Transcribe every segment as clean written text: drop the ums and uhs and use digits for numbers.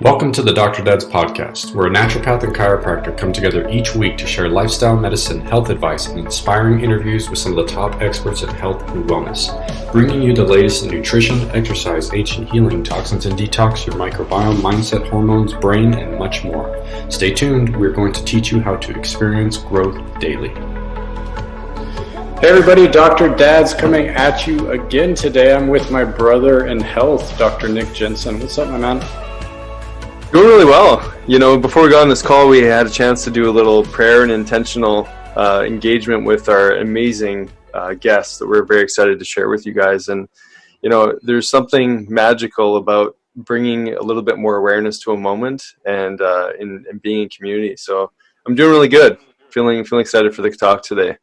Welcome to the Dr. Dad's podcast, where a naturopath and chiropractor come together each week to share lifestyle medicine, health advice, and inspiring interviews with some of the top experts in health and wellness, bringing you the latest in nutrition, exercise, ancient healing, toxins and detox, your microbiome, mindset, hormones, brain, and much more. Stay tuned. We're going to teach you how to experience growth daily. Hey everybody, Dr. Dad's coming at you again today. I'm with my brother in health, Dr. Nick Jensen. What's up, my man? Doing really well. You know, before we got on this call, we had a chance to do a little prayer and intentional engagement with our amazing guests that we're very excited to share with you guys. And, you know, there's something magical about bringing a little bit more awareness to a moment and in being in community. So I'm doing really good. Feeling excited for the talk today.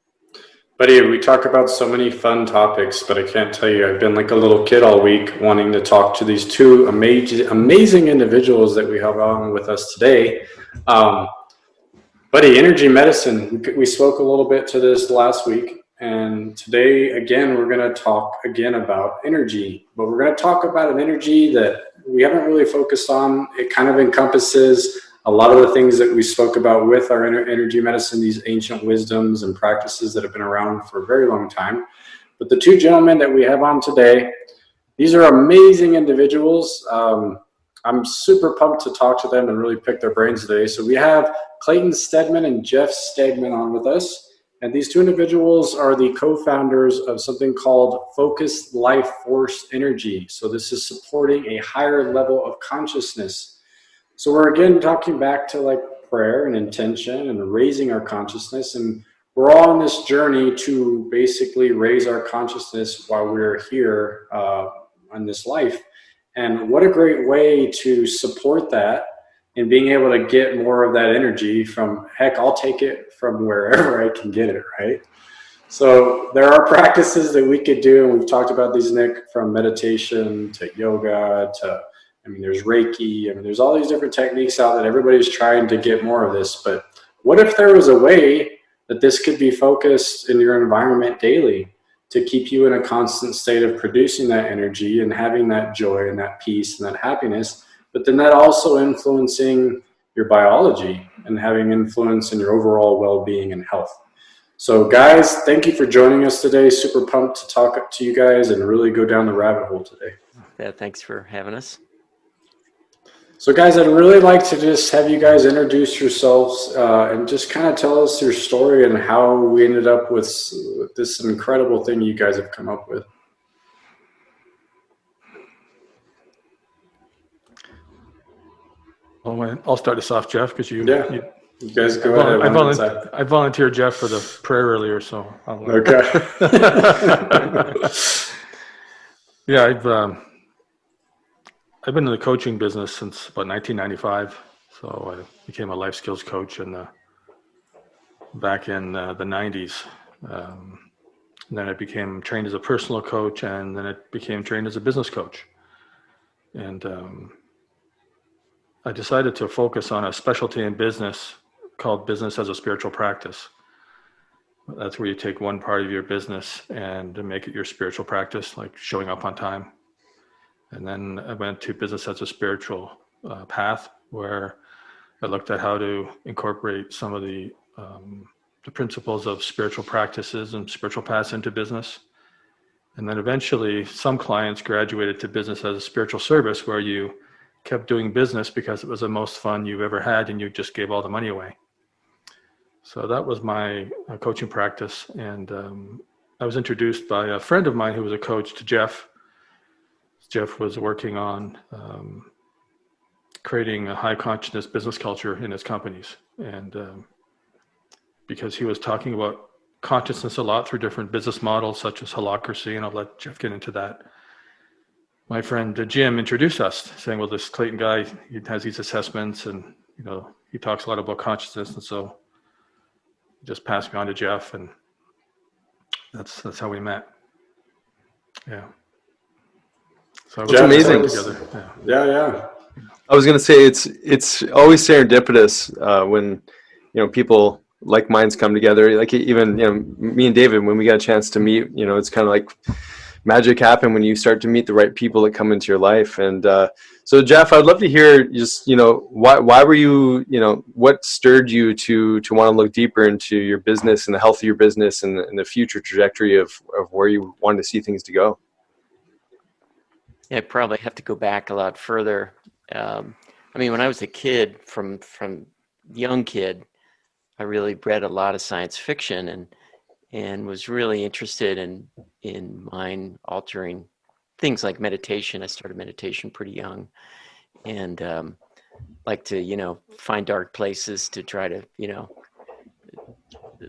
Buddy, we talk about so many fun topics, but I can't tell you, I've been like a little kid all week wanting to talk to these two amazing individuals that we have on with us today. Buddy, energy medicine, we spoke a little bit to this last week, and today, again, we're going to talk again about energy, but we're going to talk about an energy that we haven't really focused on. It kind of encompasses a lot of the things that we spoke about with our energy medicine, these ancient wisdoms and practices that have been around for a very long time. But the two gentlemen that we have on today, these are amazing individuals. I'm super pumped to talk to them and really pick their brains today. So we have Clayton Stedman and Jeff Stedman on with us. And these two individuals are the co-founders of something called Focused Life Force Energy. So this is supporting a higher level of consciousness. So we're again talking back to like prayer and intention and raising our consciousness, and we're all on this journey to basically raise our consciousness while we're here on this life. And what a great way to support that and being able to get more of that energy from, heck, I'll take it from wherever I can get it, right? So there are practices that we could do, and we've talked about these, Nick, from meditation to yoga to there's Reiki. There's all these different techniques out that everybody's trying to get more of this. But what if there was a way that this could be focused in your environment daily to keep you in a constant state of producing that energy and having that joy and that peace and that happiness, but then that also influencing your biology and having influence in your overall well-being and health. So guys, thank you for joining us today. Super pumped to talk to you guys and really go down the rabbit hole today. Yeah, thanks for having us. So guys, I'd really like to just have you guys introduce yourselves and just kind of tell us your story and how we ended up with this incredible thing you guys have come up with. Well, I'll start us off, Jeff, because you guys go ahead. I volunteered Jeff for the prayer earlier, so okay. Yeah, I've been in the coaching business since about 1995. So I became a life skills coach back in the 90s. Then I became trained as a personal coach, and then I became trained as a business coach. And I decided to focus on a specialty in business called business as a spiritual practice. That's where you take one part of your business and make it your spiritual practice, like showing up on time. And then I went to business as a spiritual path, where I looked at how to incorporate some of the principles of spiritual practices and spiritual paths into business. And then eventually some clients graduated to business as a spiritual service, where you kept doing business because it was the most fun you've ever had and you just gave all the money away. So that was my coaching practice. And I was introduced by a friend of mine who was a coach to Jeff. Jeff was working on creating a high consciousness business culture in his companies. And because he was talking about consciousness a lot through different business models, such as holacracy, and I'll let Jeff get into that. My friend Jim introduced us, saying, well, this Clayton guy, he has these assessments and, you know, he talks a lot about consciousness. And so he just passed me on to Jeff, and that's how we met. Yeah. So it's amazing. Yeah. I was going to say it's always serendipitous when people like minds come together. Like even me and David, when we got a chance to meet, it's kind of like magic happen when you start to meet the right people that come into your life. And So Jeff, I'd love to hear just, why were you, what stirred you to want to look deeper into your business and the health of your business and the future trajectory of where you wanted to see things to go? Yeah, I probably have to go back a lot further. When I was a kid, from young kid, I really read a lot of science fiction and was really interested in mind altering things like meditation. I started meditation pretty young, and like to find dark places to try to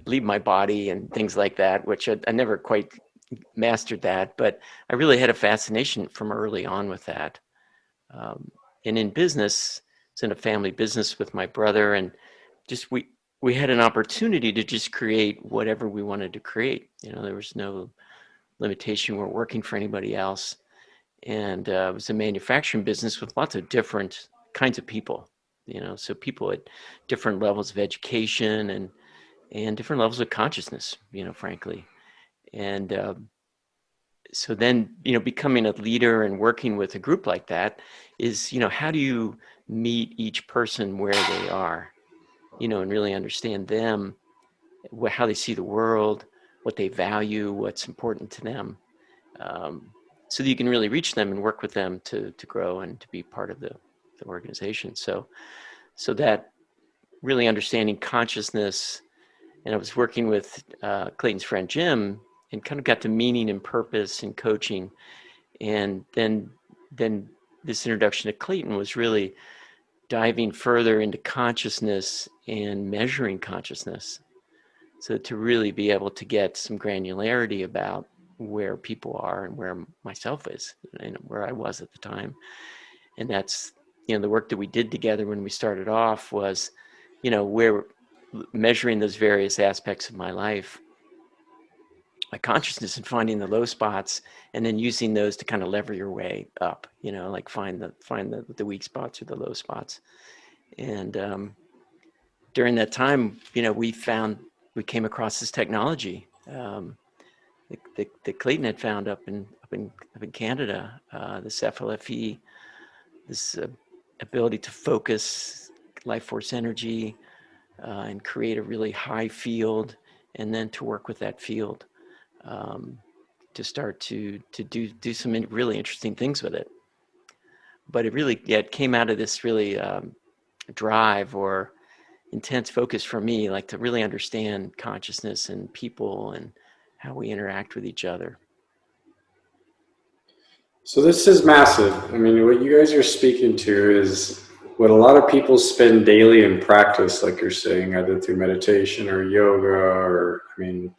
leave my body and things like that, which I never quite mastered that, but I really had a fascination from early on with that. And in business, it's in a family business with my brother, and just we had an opportunity to just create whatever we wanted to create. There was no limitation. We weren't working for anybody else. And it was a manufacturing business with lots of different kinds of people, so people at different levels of education and different levels of consciousness, frankly. And so then, becoming a leader and working with a group like that is, how do you meet each person where they are, and really understand them, how they see the world, what they value, what's important to them, so that you can really reach them and work with them to grow and to be part of the organization. So that really understanding consciousness, and I was working with Clayton's friend Jim, and kind of got to meaning and purpose and coaching. And then this introduction to Clayton was really diving further into consciousness and measuring consciousness. So to really be able to get some granularity about where people are and where myself is and where I was at the time. And that's, the work that we did together when we started off was, where measuring those various aspects of my life, my consciousness, and finding the low spots, and then using those to kind of lever your way up, like find the weak spots or the low spots. And during that time, we came across this technology that Clayton had found up in Canada, this FLFE, this ability to focus life force energy and create a really high field, and then to work with that field. To start to do some really interesting things with it. But it came out of this really drive or intense focus for me, like to really understand consciousness and people and how we interact with each other. So this is massive. What you guys are speaking to is what a lot of people spend daily in practice, like you're saying, either through meditation or yoga, or we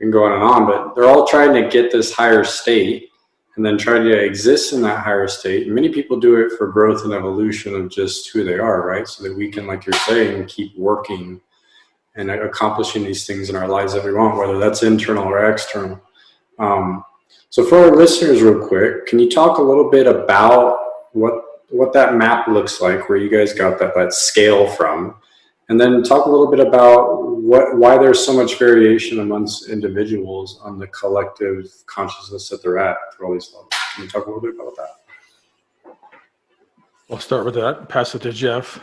can go on and on, but they're all trying to get this higher state and then try to exist in that higher state. And many people do it for growth and evolution of just who they are, right? So that we can, like you're saying, keep working and accomplishing these things in our lives that we want, whether that's internal or external. So for our listeners real quick, can you talk a little bit about what that map looks like, where you guys got that scale from? And then talk a little bit about why there's so much variation amongst individuals on the collective consciousness that they're at for all these levels. Can you talk a little bit about that? I'll start with that, pass it to Jeff.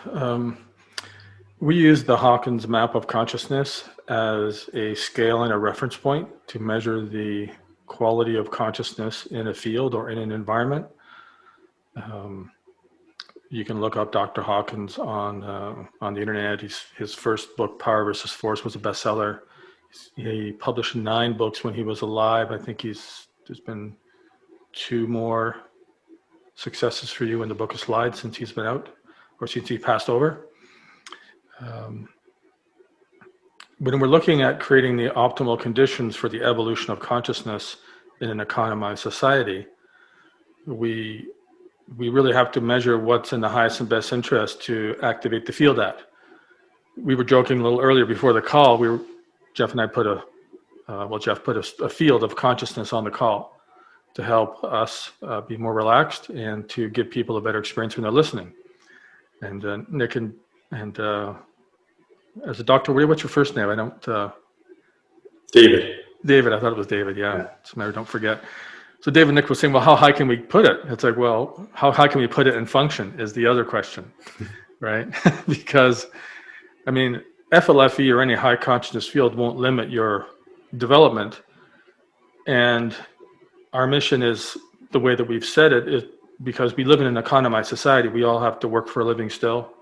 We use the Hawkins map of consciousness as a scale and a reference point to measure the quality of consciousness in a field or in an environment. You can look up Dr. Hawkins on the internet. His first book, Power versus Force, was a bestseller. He published 9 books when he was alive. I think there's been 2 more successes for you in the Book of Slides since he's been out, or since he passed over. When we're looking at creating the optimal conditions for the evolution of consciousness in an economized society, we really have to measure what's in the highest and best interest to activate the field at. We were joking a little earlier before the call. Jeff and I put a field of consciousness on the call to help us be more relaxed and to give people a better experience when they're listening. And Nick and as a doctor, what's your first name? I don't. David. David, I thought it was David. Yeah. So maybe don't forget. So David Nick was saying, well, how high can we put it? It's like, well, how high can we put it in function is the other question, right? Because, I mean, FLFE or any high consciousness field won't limit your development. And our mission is, the way that we've said it, is because we live in an economized society, we all have to work for a living still.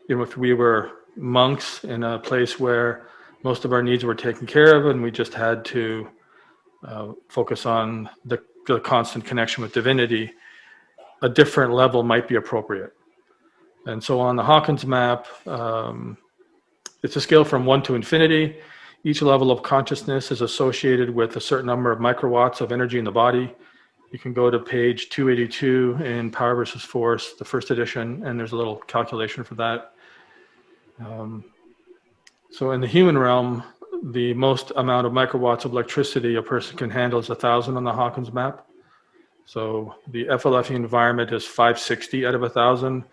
If we were monks in a place where most of our needs were taken care of and we just had to focus on the constant connection with divinity, a different level might be appropriate. And so on the Hawkins map, it's a scale from 1 to infinity. Each level of consciousness is associated with a certain number of microwatts of energy in the body. You can go to page 282 in Power versus Force, the first edition, and there's a little calculation for that. So in the human realm, the most amount of microwatts of electricity a person can handle is 1,000 on the Hawkins map. So the FLFE environment is 560 out of 1,000.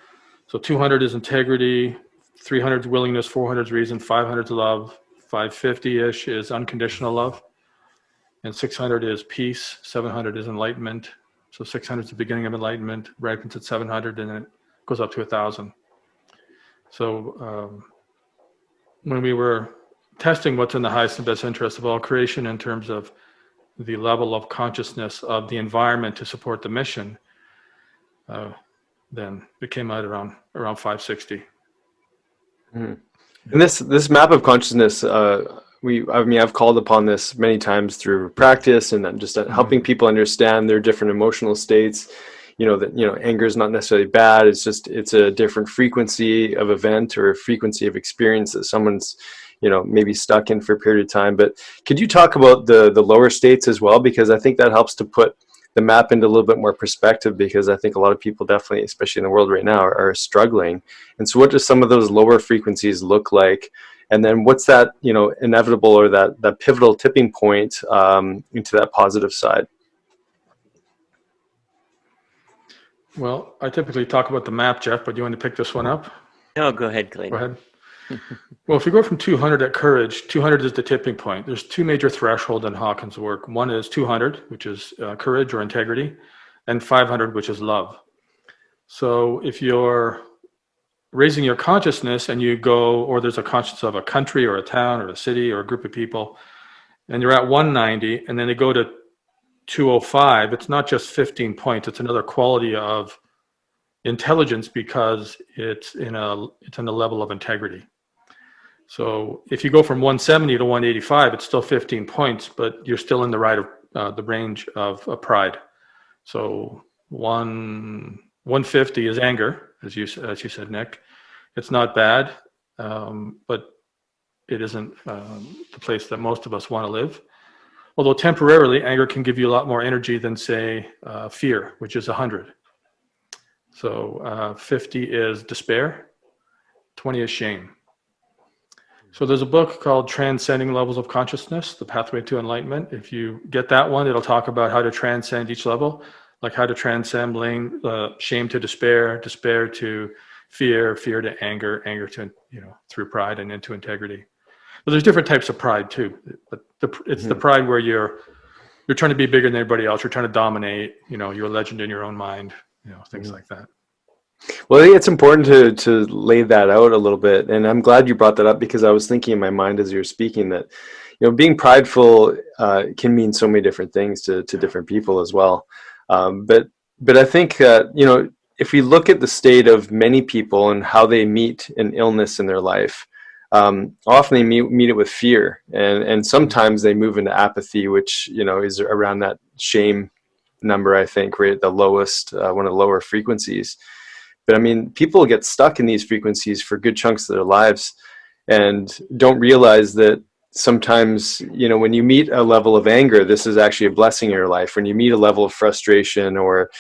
So 200 is integrity, 300 is willingness, 400 is reason, 500 is love, 550-ish is unconditional love, and 600 is peace, 700 is enlightenment. So 600 is the beginning of enlightenment, ripens at 700, and then it goes up to 1,000. So when we were testing what's in the highest and best interest of all creation in terms of the level of consciousness of the environment to support the mission, then it came out around 560. Mm-hmm. And this map of consciousness, I've called upon this many times through practice and then just helping people understand their different emotional states. Anger is not necessarily bad. It's a different frequency of event or a frequency of experience that someone's, maybe stuck in for a period of time. But could you talk about the lower states as well? Because I think that helps to put the map into a little bit more perspective, because I think a lot of people definitely, especially in the world right now, are struggling. And so what do some of those lower frequencies look like? And then what's that, inevitable or that pivotal tipping point into that positive side? Well, I typically talk about the map, Jeff, but do you want to pick this one up? No, go ahead, Clayton. Go ahead. Well, if you go from 200 at courage, 200 is the tipping point. There's two major thresholds in Hawkins' work. One is 200, which is courage or integrity, and 500, which is love. So if you're raising your consciousness and you go, or there's a consciousness of a country or a town or a city or a group of people, and you're at 190, and then they go to 205, it's not just 15 points, it's another quality of intelligence because it's in a level of integrity. So if you go from 170 to 185, it's still 15 points, but you're still in the the range of pride. So 150 is anger, as you said, Nick. It's not bad, but it isn't the place that most of us want to live. Although temporarily, anger can give you a lot more energy than, say, fear, which is 100. So 50 is despair, 20 is shame. So there's a book called Transcending Levels of Consciousness, The Pathway to Enlightenment. If you get that one, it'll talk about how to transcend each level, like how to transcend shame to despair, despair to fear, fear to anger, anger to, through pride and into integrity. But there's different types of pride too. But it's the pride where you're trying to be bigger than everybody else. You're trying to dominate. You're a legend in your own mind. Things like that. Well, I think it's important to lay that out a little bit, and I'm glad you brought that up because I was thinking in my mind as you were speaking that, being prideful can mean so many different things to different people as well. But I think that if we look at the state of many people and how they meet an illness in their life. Often they meet it with fear, and sometimes they move into apathy, which is around that shame number. I think right at the lowest, one of the lower frequencies. But I mean, people get stuck in these frequencies for good chunks of their lives, and don't realize that sometimes when you meet a level of anger, this is actually a blessing in your life. When you meet a level of frustration, or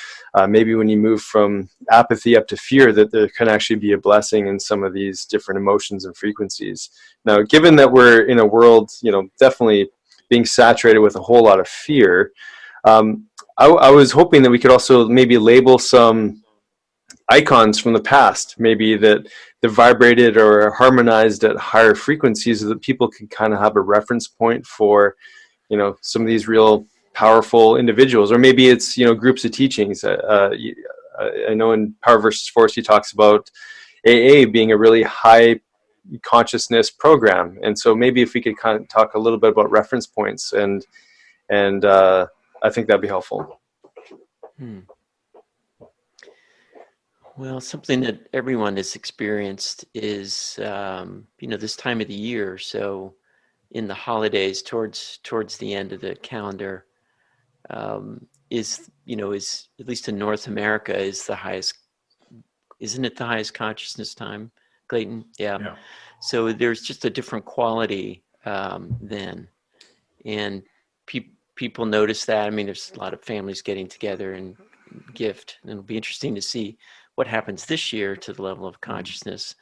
maybe when you move from apathy up to fear, that there can actually be a blessing in some of these different emotions and frequencies. Now, given that we're in a world, definitely being saturated with a whole lot of fear, I was hoping that we could also maybe label some icons from the past, maybe that vibrated or harmonized at higher frequencies, so that people can kind of have a reference point for, you know, some of these real powerful individuals, or maybe it's, you know, groups of teachings. I know in Power versus Force, he talks about AA being a really high consciousness program. And so maybe if we could kind of talk a little bit about reference points, and I think that'd be helpful. Well, something that everyone has experienced is, you know, this time of the year. So in the holidays, towards the end of the calendar, is, you know, is, at least in North America, is the highest, isn't it the highest consciousness time, Clayton? Yeah. So there's just a different quality then. And people notice that. I mean, there's a lot of families getting together and gift, and it'll be interesting to see what happens this year to the level of consciousness.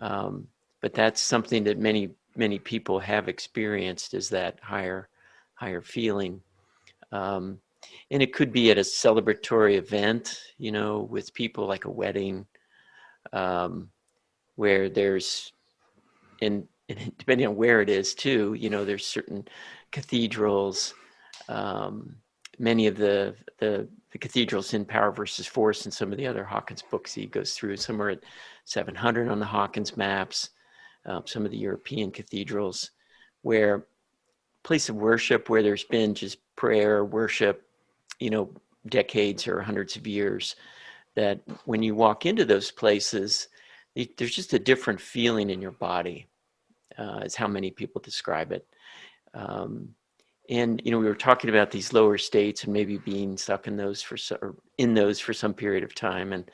But that's something that many people have experienced, is that higher feeling. And it could be at a celebratory event, you know, with people, like a wedding, where there's, and depending on where it is too, you know, there's certain cathedrals, many of the cathedrals in Power versus Force and some of the other Hawkins books he goes through, some are at 700 on the Hawkins maps, some of the European cathedrals, where place of worship, where there's been just prayer, worship, you know, decades or hundreds of years, that when you walk into those places, there's just a different feeling in your body, is how many people describe it. And, you know, we were talking about these lower states and maybe being stuck in those for some period of time.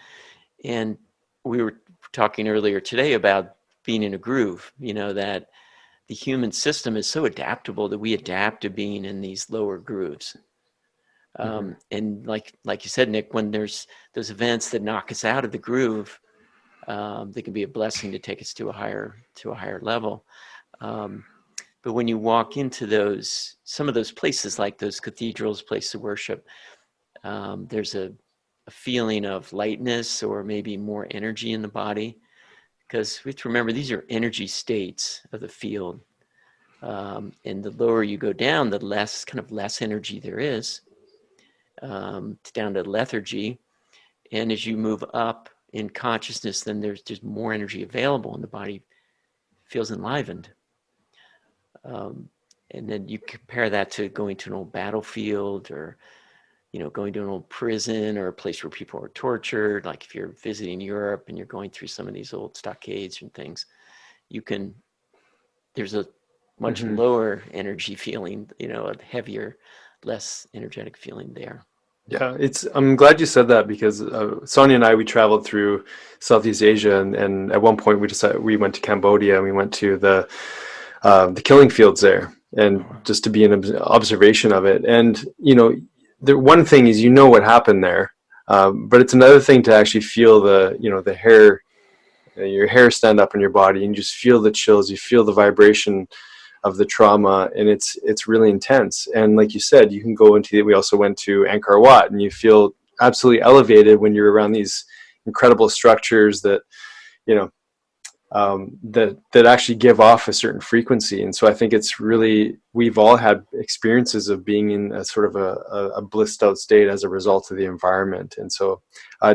And we were talking earlier today about being in a groove, you know, that the human system is so adaptable that we adapt to being in these lower grooves. And like you said, Nick, when there's those events that knock us out of the groove, they can be a blessing to take us to a higher level. But when you walk into some of those places, like those cathedrals, places of worship, there's a feeling of lightness, or maybe more energy in the body, because we have to remember these are energy states of the field. And the lower you go down, the less energy there is, down to lethargy. And as you move up in consciousness, then there's just more energy available, and the body feels enlivened. And then you compare that to going to an old battlefield, or, you know, going to an old prison, or a place where people are tortured. Like if you're visiting Europe and you're going through some of these old stockades and things, there's a much lower energy feeling, you know, a heavier, less energetic feeling there. Yeah, I'm glad you said that, because Sonia and I, we traveled through Southeast Asia, and at one point we went to Cambodia, and we went to the killing fields there, and just to be an observation of it. And, you know, the one thing is, you know, what happened there, but it's another thing to actually feel the hair, your hair stand up in your body, and you just feel the chills, you feel the vibration of the trauma, and it's really intense. And like you said, you can go we also went to Angkor Wat, and you feel absolutely elevated when you're around these incredible structures that, you know, that actually give off a certain frequency. And so I think it's really, we've all had experiences of being in a sort of a blissed out state as a result of the environment. And so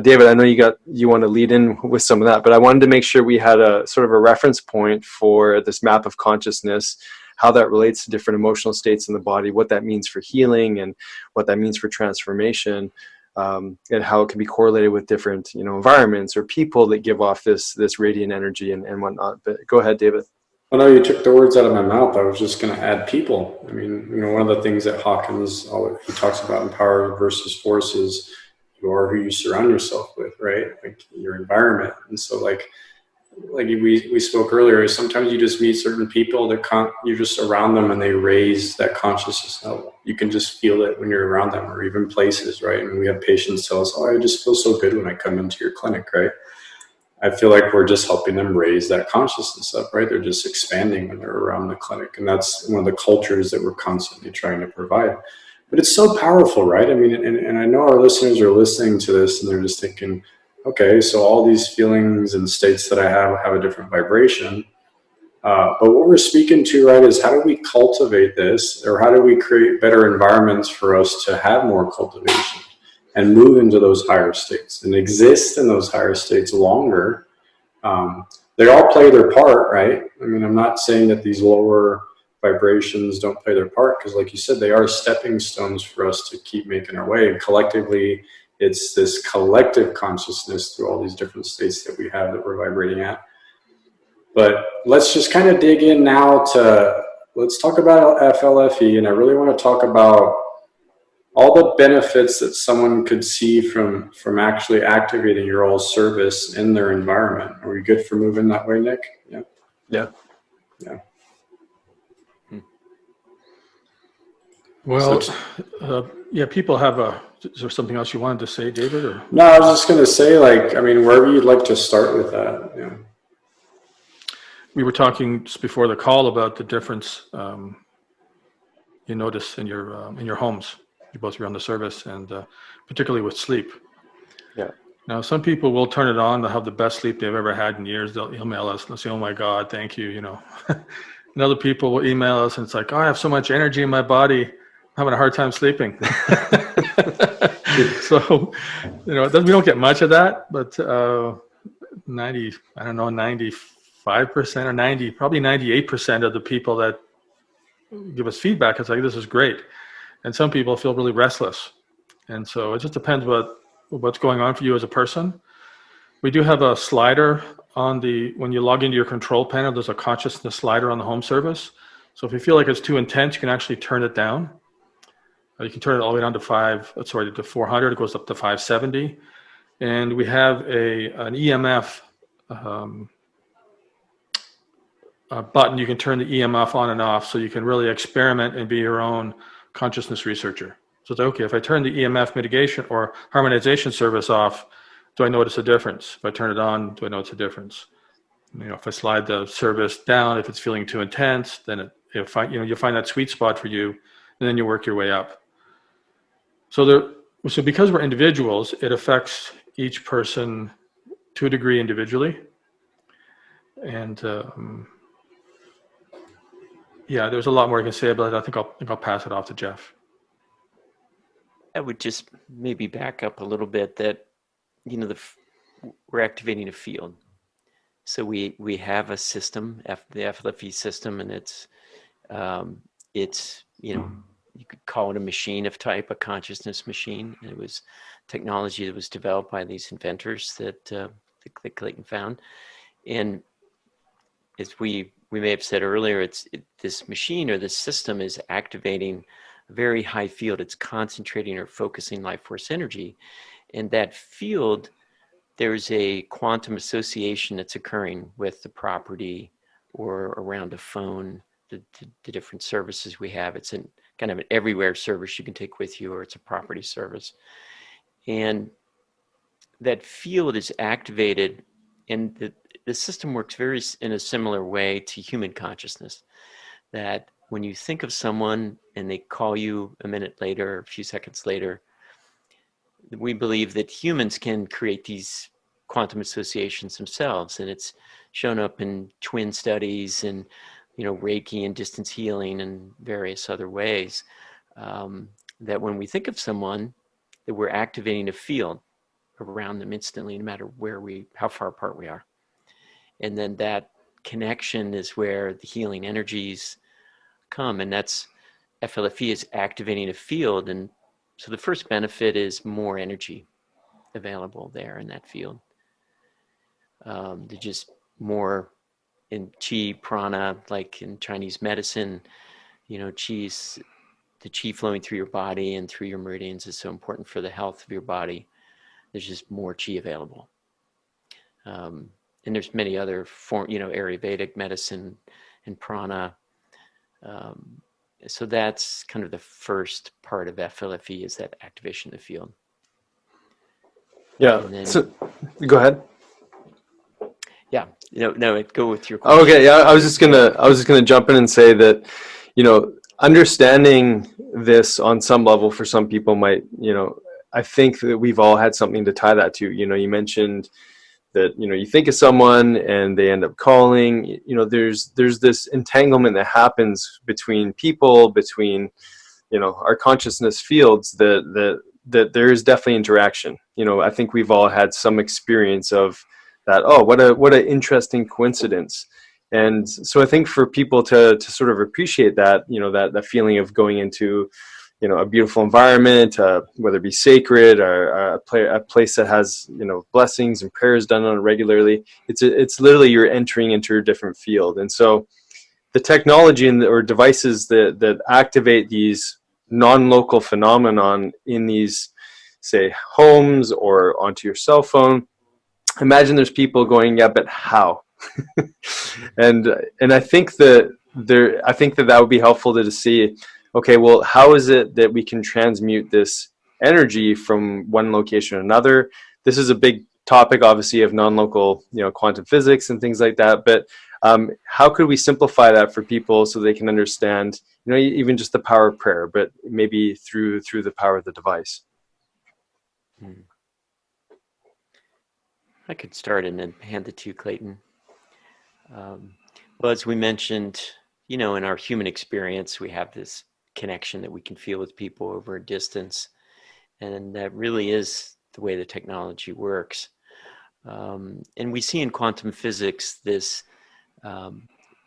David, I know you want to lead in with some of that, but I wanted to make sure we had a sort of a reference point for this map of consciousness, how that relates to different emotional states in the body, what that means for healing, and what that means for transformation. And how it can be correlated with different, you know, environments or people that give off this radiant energy and whatnot. But go ahead, David. Well, no, you took the words out of my mouth. I was just going to add people. I mean, you know, one of the things that Hawkins, he talks about in Power versus Force is you are who you surround yourself with, right? Like your environment. And so like we spoke earlier, sometimes you just meet certain people that you're just around them, and they raise that consciousness level. You can just feel it when you're around them, or even places, right? And we have patients tell us, "Oh, I just feel so good when I come into your clinic," right? I feel like we're just helping them raise that consciousness up, right? They're just expanding when they're around the clinic. And that's one of the cultures that we're constantly trying to provide. But it's so powerful, right? I mean, and I know our listeners are listening to this, and they're just thinking, okay, so all these feelings and states that I have a different vibration. But what we're speaking to, right, is how do we cultivate this, or how do we create better environments for us to have more cultivation and move into those higher states and exist in those higher states longer? They all play their part, right? I mean, I'm not saying that these lower vibrations don't play their part, because like you said, they are stepping stones for us to keep making our way. And collectively, it's this collective consciousness through all these different states that we have that we're vibrating at. But let's just kind of dig in now to, let's talk about FLFE. And I really want to talk about all the benefits that someone could see from actually activating your all service in their environment. Are we good for moving that way, Nick? Yeah. Yeah. Yeah. Well, yeah, people have is there something else you wanted to say, David? Or? No, I was just going to say, like, I mean, wherever you'd like to start with that. Yeah. We were talking just before the call about the difference you notice in your homes. You both run the service, and particularly with sleep. Yeah. Now, some people will turn it on. They'll have the best sleep they've ever had in years. They'll email us and they'll say, "Oh my God, thank you." You know, and other people will email us and it's like, "Oh, I have so much energy in my body. I'm having a hard time sleeping." So, you know, we don't get much of that, but 95% or 90, probably 98% of the people that give us feedback, it's like, "This is great." And some people feel really restless. And so it just depends what's going on for you as a person. We do have a slider when you log into your control panel, there's a consciousness slider on the home service. So if you feel like it's too intense, you can actually turn it down. You can turn it all the way down to 400. It goes up to 570. And we have an EMF button. You can turn the EMF on and off, so you can really experiment and be your own consciousness researcher. So it's okay, if I turn the EMF mitigation or harmonization service off, do I notice a difference? If I turn it on, do I notice a difference? You know, if I slide the service down, if it's feeling too intense, then you find that sweet spot for you, and then you work your way up. So because we're individuals, it affects each person to a degree individually. And yeah, there's a lot more I can say about it. I think I'll pass it off to Jeff. I would just maybe back up a little bit that, you know, we're activating a field. So we have a system, the FLFE system, and it's you know, you could call it a machine of type, a consciousness machine. And it was technology that was developed by these inventors that Clayton found. And as we may have said earlier, this machine or this system is activating a very high field. It's concentrating or focusing life force energy. And that field, there's a quantum association that's occurring with the property or around a phone, the different services we have. It's kind of an everywhere service you can take with you, or it's a property service. And that field is activated, and the system works in a similar way to human consciousness, that when you think of someone and they call you a minute later or a few seconds later, we believe that humans can create these quantum associations themselves. And it's shown up in twin studies and, you know, Reiki and distance healing and various other ways, that when we think of someone, that we're activating a field around them instantly, no matter how far apart we are. And then that connection is where the healing energies come, and that's FLFE is activating a field. And so the first benefit is more energy available there in that field. There's just more in chi, prana, like in Chinese medicine, you know, the chi flowing through your body and through your meridians is so important for the health of your body. There's just more chi available. And there's many other Ayurvedic medicine and prana. So that's kind of the first part of FLFE, is that activation of the field. Yeah. Then, so go ahead. Yeah. No. Go with your question. Okay. Yeah. I was just gonna jump in and say that, you know, understanding this on some level for some people might, you know, I think that we've all had something to tie that to. You know, you mentioned that, you know, you think of someone and they end up calling. You know, there's this entanglement that happens between people, between, you know, our consciousness fields, that there is definitely interaction. You know, I think we've all had some experience of that. Oh, what a interesting coincidence. And so I think for people to sort of appreciate that, you know, that feeling of going into, you know, a beautiful environment, whether it be sacred or a place that has, you know, blessings and prayers done on it regularly, it's literally you're entering into a different field. And so the technology or devices that activate these non-local phenomenon in these, say, homes or onto your cell phone, imagine there's people going, yeah, but how? and I think that that would be helpful to see, okay, well, how is it that we can transmute this energy from one location to another? This is a big topic, obviously, of non-local, you know, quantum physics and things like that. But how could we simplify that for people so they can understand, you know, even just the power of prayer, but maybe through the power of the device? I could start and then hand it to you, Clayton. Well, as we mentioned, you know, in our human experience, we have this connection that we can feel with people over a distance. And that really is the way the technology works. And we see in quantum physics this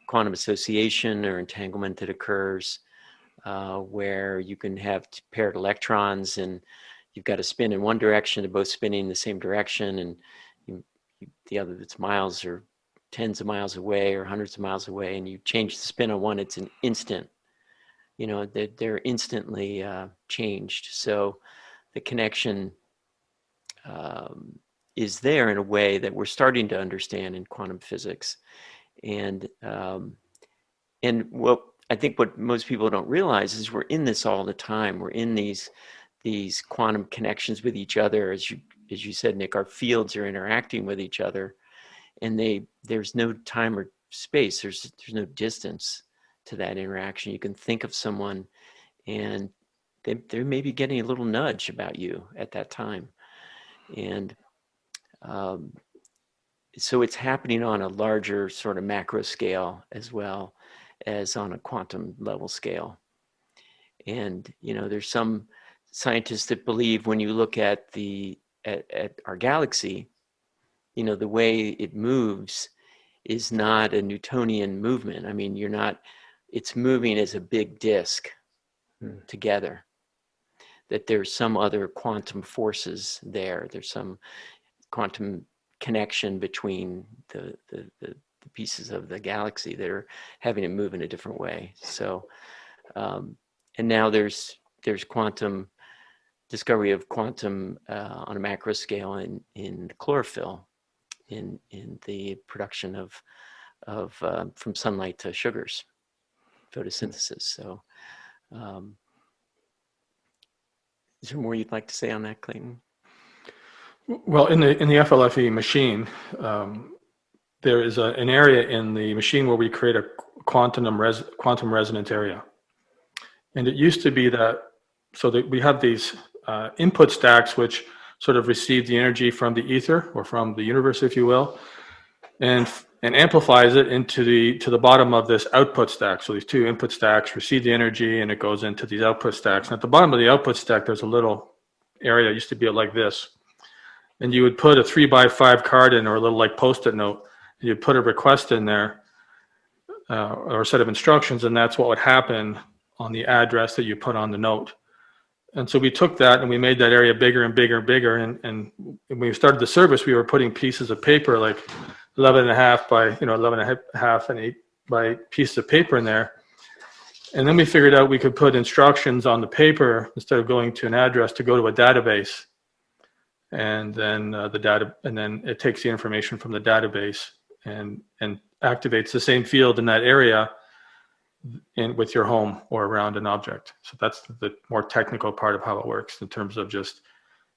quantum association or entanglement that occurs where you can have paired electrons and you've got a spin in one direction, they're both spinning in the same direction, and the other that's miles or tens of miles away or hundreds of miles away, and you change the spin on one, it's an instant. You know, they're instantly changed. So the connection is there in a way that we're starting to understand in quantum physics. And what I think what most people don't realize is we're in this all the time. We're in these quantum connections with each other. As you said, Nick, our fields are interacting with each other, and there's no time or space. There's no distance to that interaction. You can think of someone and they may be getting a little nudge about you at that time. And so it's happening on a larger sort of macro scale as well as on a quantum level scale. And, you know, there's some scientists that believe when you look at our galaxy, you know, the way it moves is not a Newtonian movement. I mean, it's moving as a big disk together, that there's some other quantum forces there. There's some quantum connection between the pieces of the galaxy that are having it move in a different way. So, and now there's quantum discovery of quantum on a macro scale in chlorophyll, in the production of from sunlight to sugars, photosynthesis. So, is there more you'd like to say on that, Clayton? Well, in the FLFE machine, there is an area in the machine where we create a quantum resonant area, and it used to be that so that we have these input stacks which sort of receive the energy from the ether or from the universe, if you will, and amplifies it into the bottom of this output stack. So these two input stacks receive the energy and it goes into these output stacks. And at the bottom of the output stack, there's a little area that used to be like this. And you would put a 3x5 card in, or a little like Post-it note, and you'd put a request in there or a set of instructions, and that's what would happen on the address that you put on the note. And so we took that and we made that area bigger and bigger and bigger. And when we started the service, we were putting pieces of paper like 11.5 by 11.5 and 8 by pieces of paper in there. And then we figured out we could put instructions on the paper instead of going to an address to go to a database. And then then it takes the information from the database and activates the same field in that area with your home or around an object. So that's the more technical part of how it works in terms of just,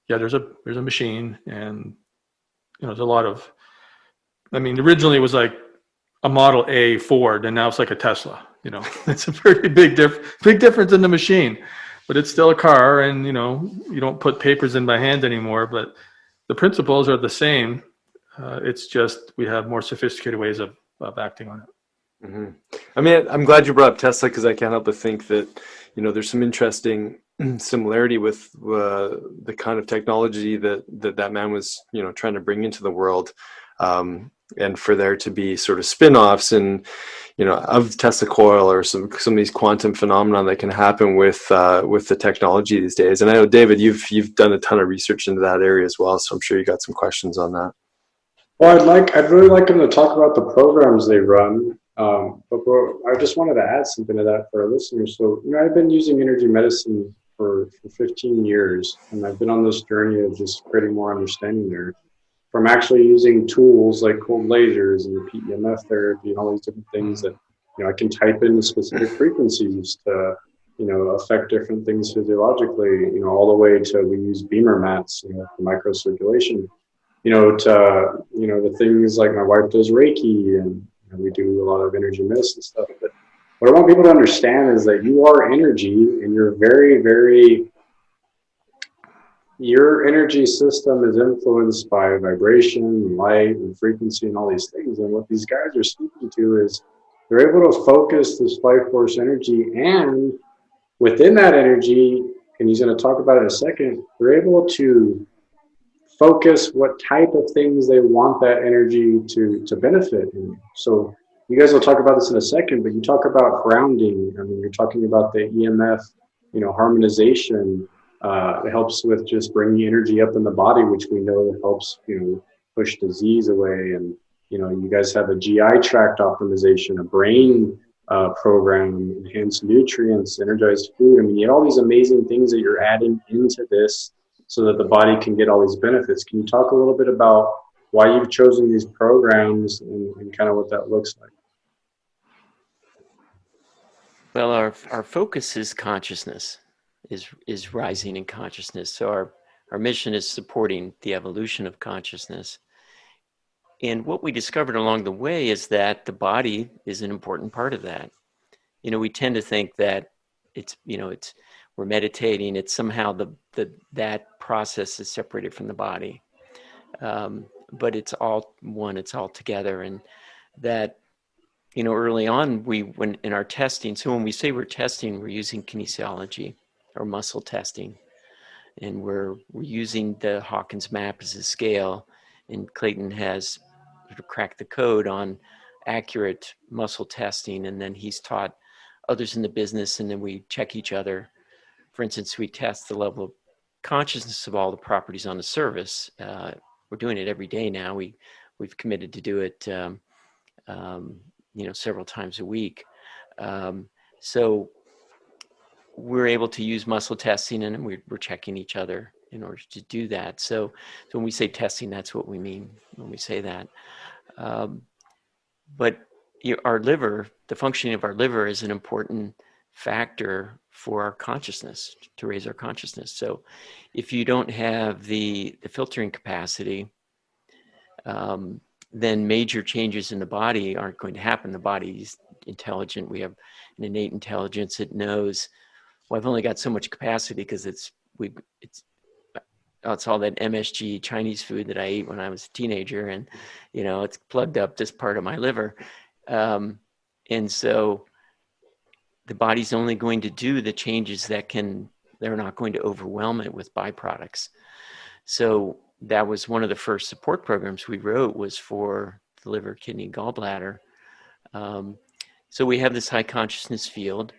yeah, there's a machine, and there's a lot of, I mean, originally it was like a Model A Ford, and now it's like a Tesla. It's a very big difference in the machine, but it's still a car, and you don't put papers in by hand anymore, but the principles are the same. It's just we have more sophisticated ways of acting on it. Mm-hmm. I mean, I'm glad you brought up Tesla, because I can't help but think that, there's some interesting similarity with the kind of technology that man was, trying to bring into the world. And for there to be sort of spin-offs and, of Tesla coil, or some of these quantum phenomena that can happen with the technology these days. And I know, David, you've done a ton of research into that area as well, so I'm sure you got some questions on that. Well, I'd really like them to talk about the programs they run. But I just wanted to add something to that for our listeners. So, I've been using energy medicine for 15 years, and I've been on this journey of just creating more understanding there. From actually using tools like cold lasers and PEMF therapy and all these different things that, I can type in specific frequencies to, affect different things physiologically, all the way to we use beamer mats, for microcirculation, to, the things like my wife does Reiki, and we do a lot of energy medicine stuff. But what I want people to understand is that you are energy, and you're very, very, your energy system is influenced by vibration and light and frequency and all these things. And what these guys are speaking to is they're able to focus this life force energy, and within that energy, and he's going to talk about it in a second, they're able to focus what type of things they want that energy to benefit in. So you guys will talk about this in a second, but you talk about grounding. I mean, you're talking about the EMF, harmonization. It helps with just bringing energy up in the body, which we know helps, push disease away. And, you guys have a GI tract optimization, a brain program, enhanced nutrients, energized food. I mean, you have all these amazing things that you're adding into this so that the body can get all these benefits. Can you talk a little bit about why you've chosen these programs and kind of what that looks like? Well, our focus is consciousness, is rising in consciousness. So our mission is supporting the evolution of consciousness. And what we discovered along the way is that the body is an important part of that. We tend to think that it's we're meditating, it's somehow that process is separated from the body. But it's all one, it's all together. And that, early on, when in our testing, so when we say we're testing, we're using kinesiology or muscle testing. And we're using the Hawkins map as a scale. And Clayton has sort of cracked the code on accurate muscle testing. And then he's taught others in the business, and then we check each other. For instance, we test the level of consciousness of all the properties on the surface. We're doing it every day now. We've committed to do it, several times a week. So we're able to use muscle testing, and we're checking each other in order to do that. So when we say testing, that's what we mean when we say that. But our liver, the functioning of our liver is an important factor for our consciousness, to raise our consciousness. So if you don't have the filtering capacity, then major changes in the body aren't going to happen. The body's intelligent. We have an innate intelligence. It knows, well, I've only got so much capacity because it's all that MSG Chinese food that I ate when I was a teenager, and it's plugged up this part of my liver. And so the body's only going to do the changes they're not going to overwhelm it with byproducts. So that was one of the first support programs we wrote, was for the liver, kidney, gallbladder. So we have this high consciousness field.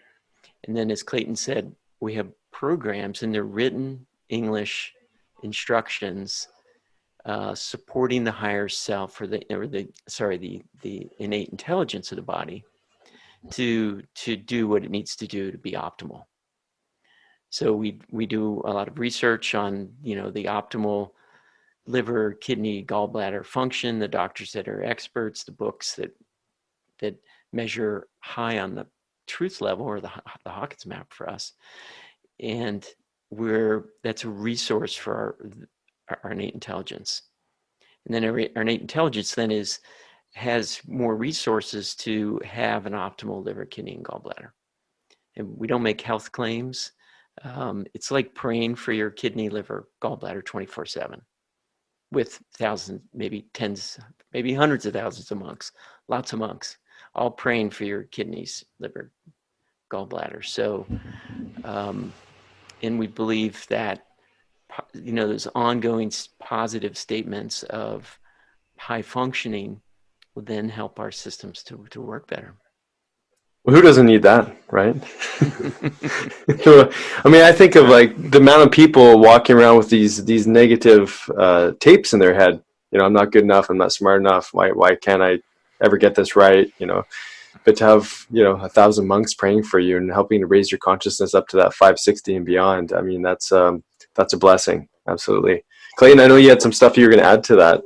And then, as Clayton said, we have programs, and they're written English instructions supporting the higher self, or the innate intelligence of the body to do what it needs to do to be optimal. So we do a lot of research on the optimal liver, kidney, gallbladder function, the doctors that are experts, the books that measure high on the truth level, or the Hawkins map for us. And that's a resource for our innate intelligence. And then our innate intelligence then has more resources to have an optimal liver, kidney, and gallbladder. And we don't make health claims. It's like praying for your kidney, liver, gallbladder 24/7. with thousands, maybe tens, maybe hundreds of thousands of monks, lots of monks, all praying for your kidneys, liver, gallbladder. So, and we believe that, those ongoing positive statements of high functioning will then help our systems to work better. Well, who doesn't need that, right? I mean, I think of like the amount of people walking around with these negative tapes in their head. I'm not good enough. I'm not smart enough. Why can't I ever get this right? But to have 1,000 monks praying for you and helping to raise your consciousness up to that 560 and beyond. I mean, that's a blessing. Absolutely. Clayton, I know you had some stuff you were going to add to that.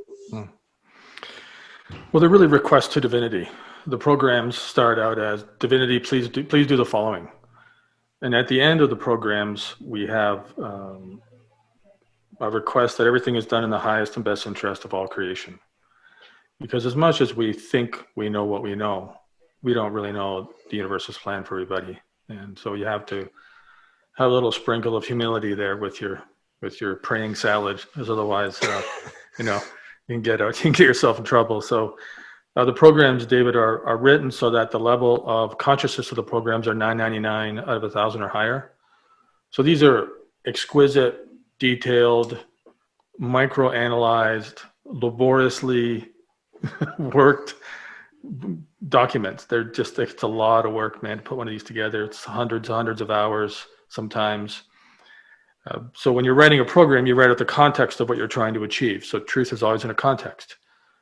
Well, they're really requests to divinity. The programs start out as divinity, please do the following. And at the end of the programs, we have a request that everything is done in the highest and best interest of all creation. Because as much as we think we know what we know, we don't really know the universe's plan for everybody. And so you have to have a little sprinkle of humility there with your praying salad, as otherwise, you can get yourself in trouble. So the programs, David, are written so that the level of consciousness of the programs are 999 out of 1,000 or higher. So these are exquisite, detailed, micro-analyzed, laboriously worked documents. It's a lot of work, man, to put one of these together. It's hundreds of hours sometimes. So when you're writing a program, you write out the context of what you're trying to achieve. So truth is always in a context.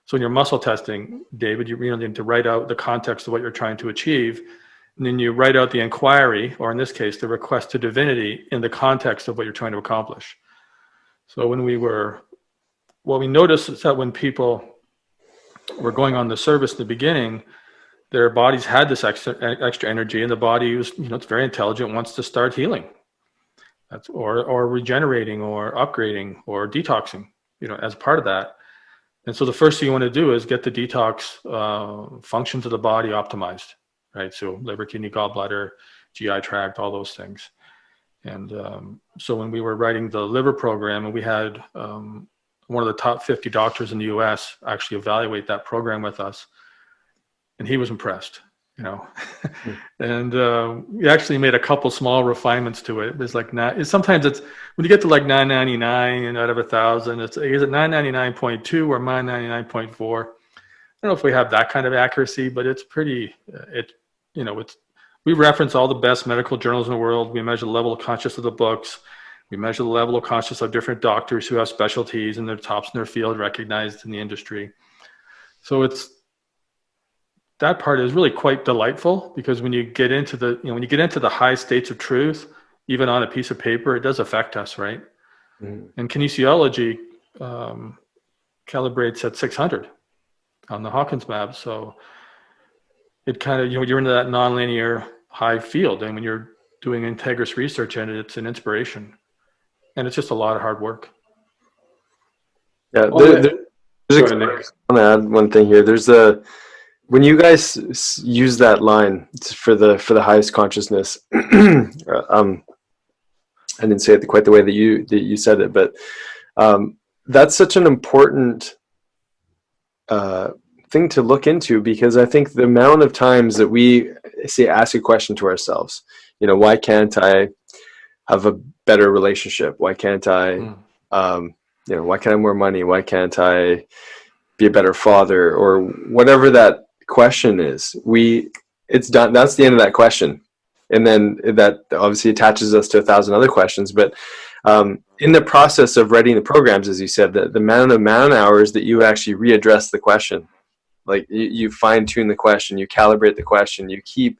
So in your muscle testing, David, you really need to write out the context of what you're trying to achieve. And then you write out the inquiry, or in this case, the request to divinity in the context of what you're trying to accomplish. So what we noticed is that when people were going on the service in the beginning, their bodies had this extra energy, and the body was, it's very intelligent, wants to start healing. Or regenerating or upgrading or detoxing, as part of that. And so the first thing you want to do is get the detox functions of the body optimized, right? So liver, kidney, gallbladder, GI tract, all those things. And so when we were writing the liver program, and we had one of the top 50 doctors in the US actually evaluate that program with us, and he was impressed. And we actually made a couple small refinements to it. It's like sometimes it's when you get to like 999 and out of 1,000, is it 999.2 or 999.4? I don't know if we have that kind of accuracy, but it's pretty. We reference all the best medical journals in the world. We measure the level of consciousness of the books. We measure the level of consciousness of different doctors who have specialties and they're tops in their field, recognized in the industry. So that part is really quite delightful, because when you get into the high states of truth, even on a piece of paper, it does affect us, right? Mm. And kinesiology calibrates at 600 on the Hawkins map. So it kind of, you're into that nonlinear high field. And when you're doing integrous research in it, it's an inspiration. And it's just a lot of hard work. Yeah, I want to add one thing here. When you guys use that line for the highest consciousness, I didn't say it quite the way that you said it, but that's such an important thing to look into, because I think the amount of times that we ask a question to ourselves, why can't I have a better relationship? Why can't I, why can't I have more money? Why can't I be a better father? Or whatever that question is, it's done. That's the end of that question, and then that obviously attaches us to 1,000 other questions. But in the process of writing the programs, as you said, the amount of man-hours that you actually readdress the question, like you fine-tune the question, you calibrate the question, you keep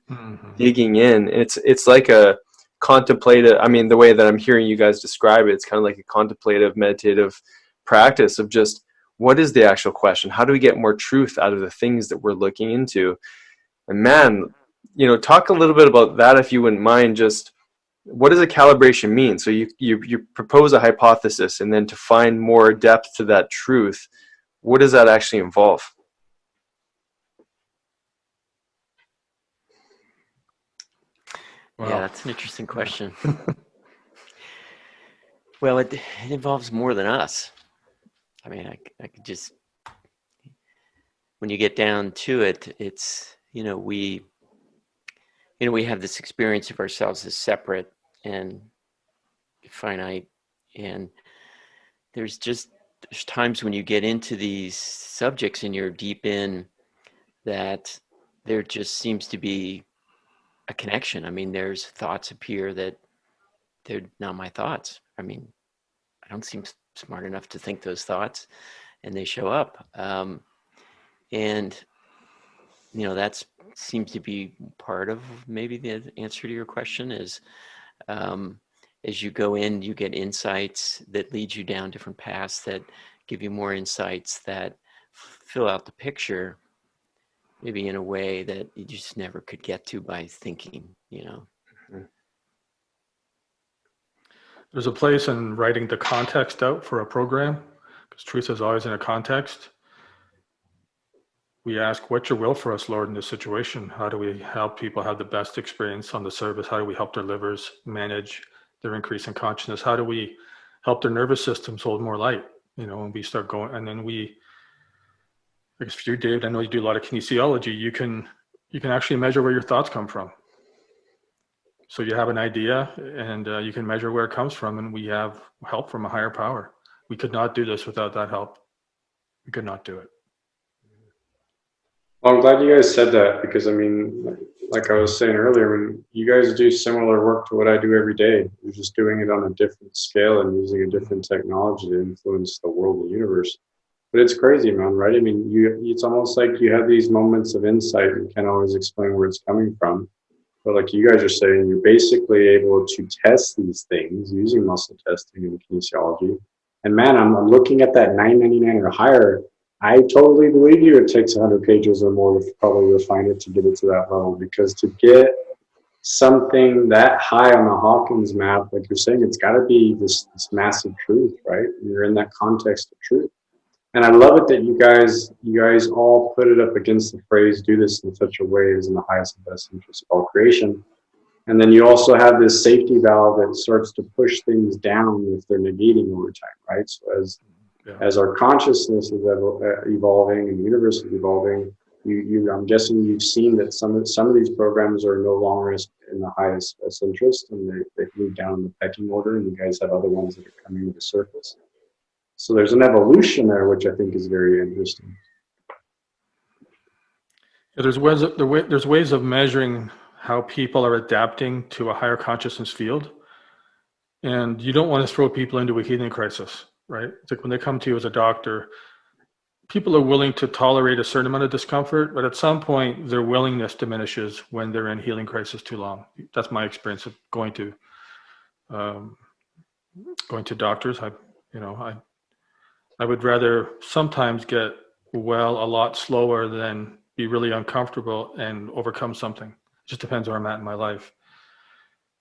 digging in. It's like a contemplative. I mean, the way that I'm hearing you guys describe it, it's kind of like a contemplative, meditative practice of just, what is the actual question? How do we get more truth out of the things that we're looking into? And man, talk a little bit about that, if you wouldn't mind. Just what does a calibration mean? So you propose a hypothesis, and then to find more depth to that truth, what does that actually involve? Wow. Yeah, that's an interesting question. Well, it involves more than us. I mean, I could just, when you get down to it, it's, we have this experience of ourselves as separate and finite. And there's times when you get into these subjects and you're deep in that there just seems to be a connection. I mean, there's thoughts appear that they're not my thoughts. I mean, I don't seem smart enough to think those thoughts, and they show up. And that seems to be part of maybe the answer to your question is, as you go in, you get insights that lead you down different paths that give you more insights that fill out the picture, maybe in a way that you just never could get to by thinking, There's a place in writing the context out for a program, because truth is always in a context. We ask, what's your will for us, Lord, in this situation? How do we help people have the best experience on the service? How do we help their livers manage their increase in consciousness? How do we help their nervous systems hold more light? When we start going, and then like for you, David, I know you do a lot of kinesiology. You can actually measure where your thoughts come from. So you have an idea, and you can measure where it comes from, and we have help from a higher power. We could not do this without that help. We could not do it. Well, I'm glad you guys said that, because I mean, like I was saying earlier, when you guys do similar work to what I do every day, you're just doing it on a different scale and using a different technology to influence the world and universe. But it's crazy, man, right? I mean, it's almost like you have these moments of insight and can't always explain where it's coming from. But like you guys are saying, you're basically able to test these things using muscle testing and kinesiology. And man, I'm looking at that 999 or higher. I totally believe you. It takes 100 pages or more to probably refine it to get it to that level, because to get something that high on the Hawkins map, like you're saying, it's got to be this massive truth, right? And you're in that context of truth. And I love it that you guys all put it up against the phrase, do this in such a way as in the highest and best interest of all creation. And then you also have this safety valve that starts to push things down if they're negating over time, right? So as our consciousness is evolving and the universe is evolving, I'm guessing you've seen that some of these programs are no longer in the highest best interest, and they've moved down the pecking order, and you guys have other ones that are coming to the surface. So there's an evolution there, which I think is very interesting. Yeah, there's ways of measuring how people are adapting to a higher consciousness field. And you don't want to throw people into a healing crisis, right? It's like when they come to you as a doctor, people are willing to tolerate a certain amount of discomfort, but at some point their willingness diminishes when they're in healing crisis too long. That's my experience of going to doctors. I would rather sometimes get well a lot slower than be really uncomfortable and overcome something. It just depends where I'm at in my life.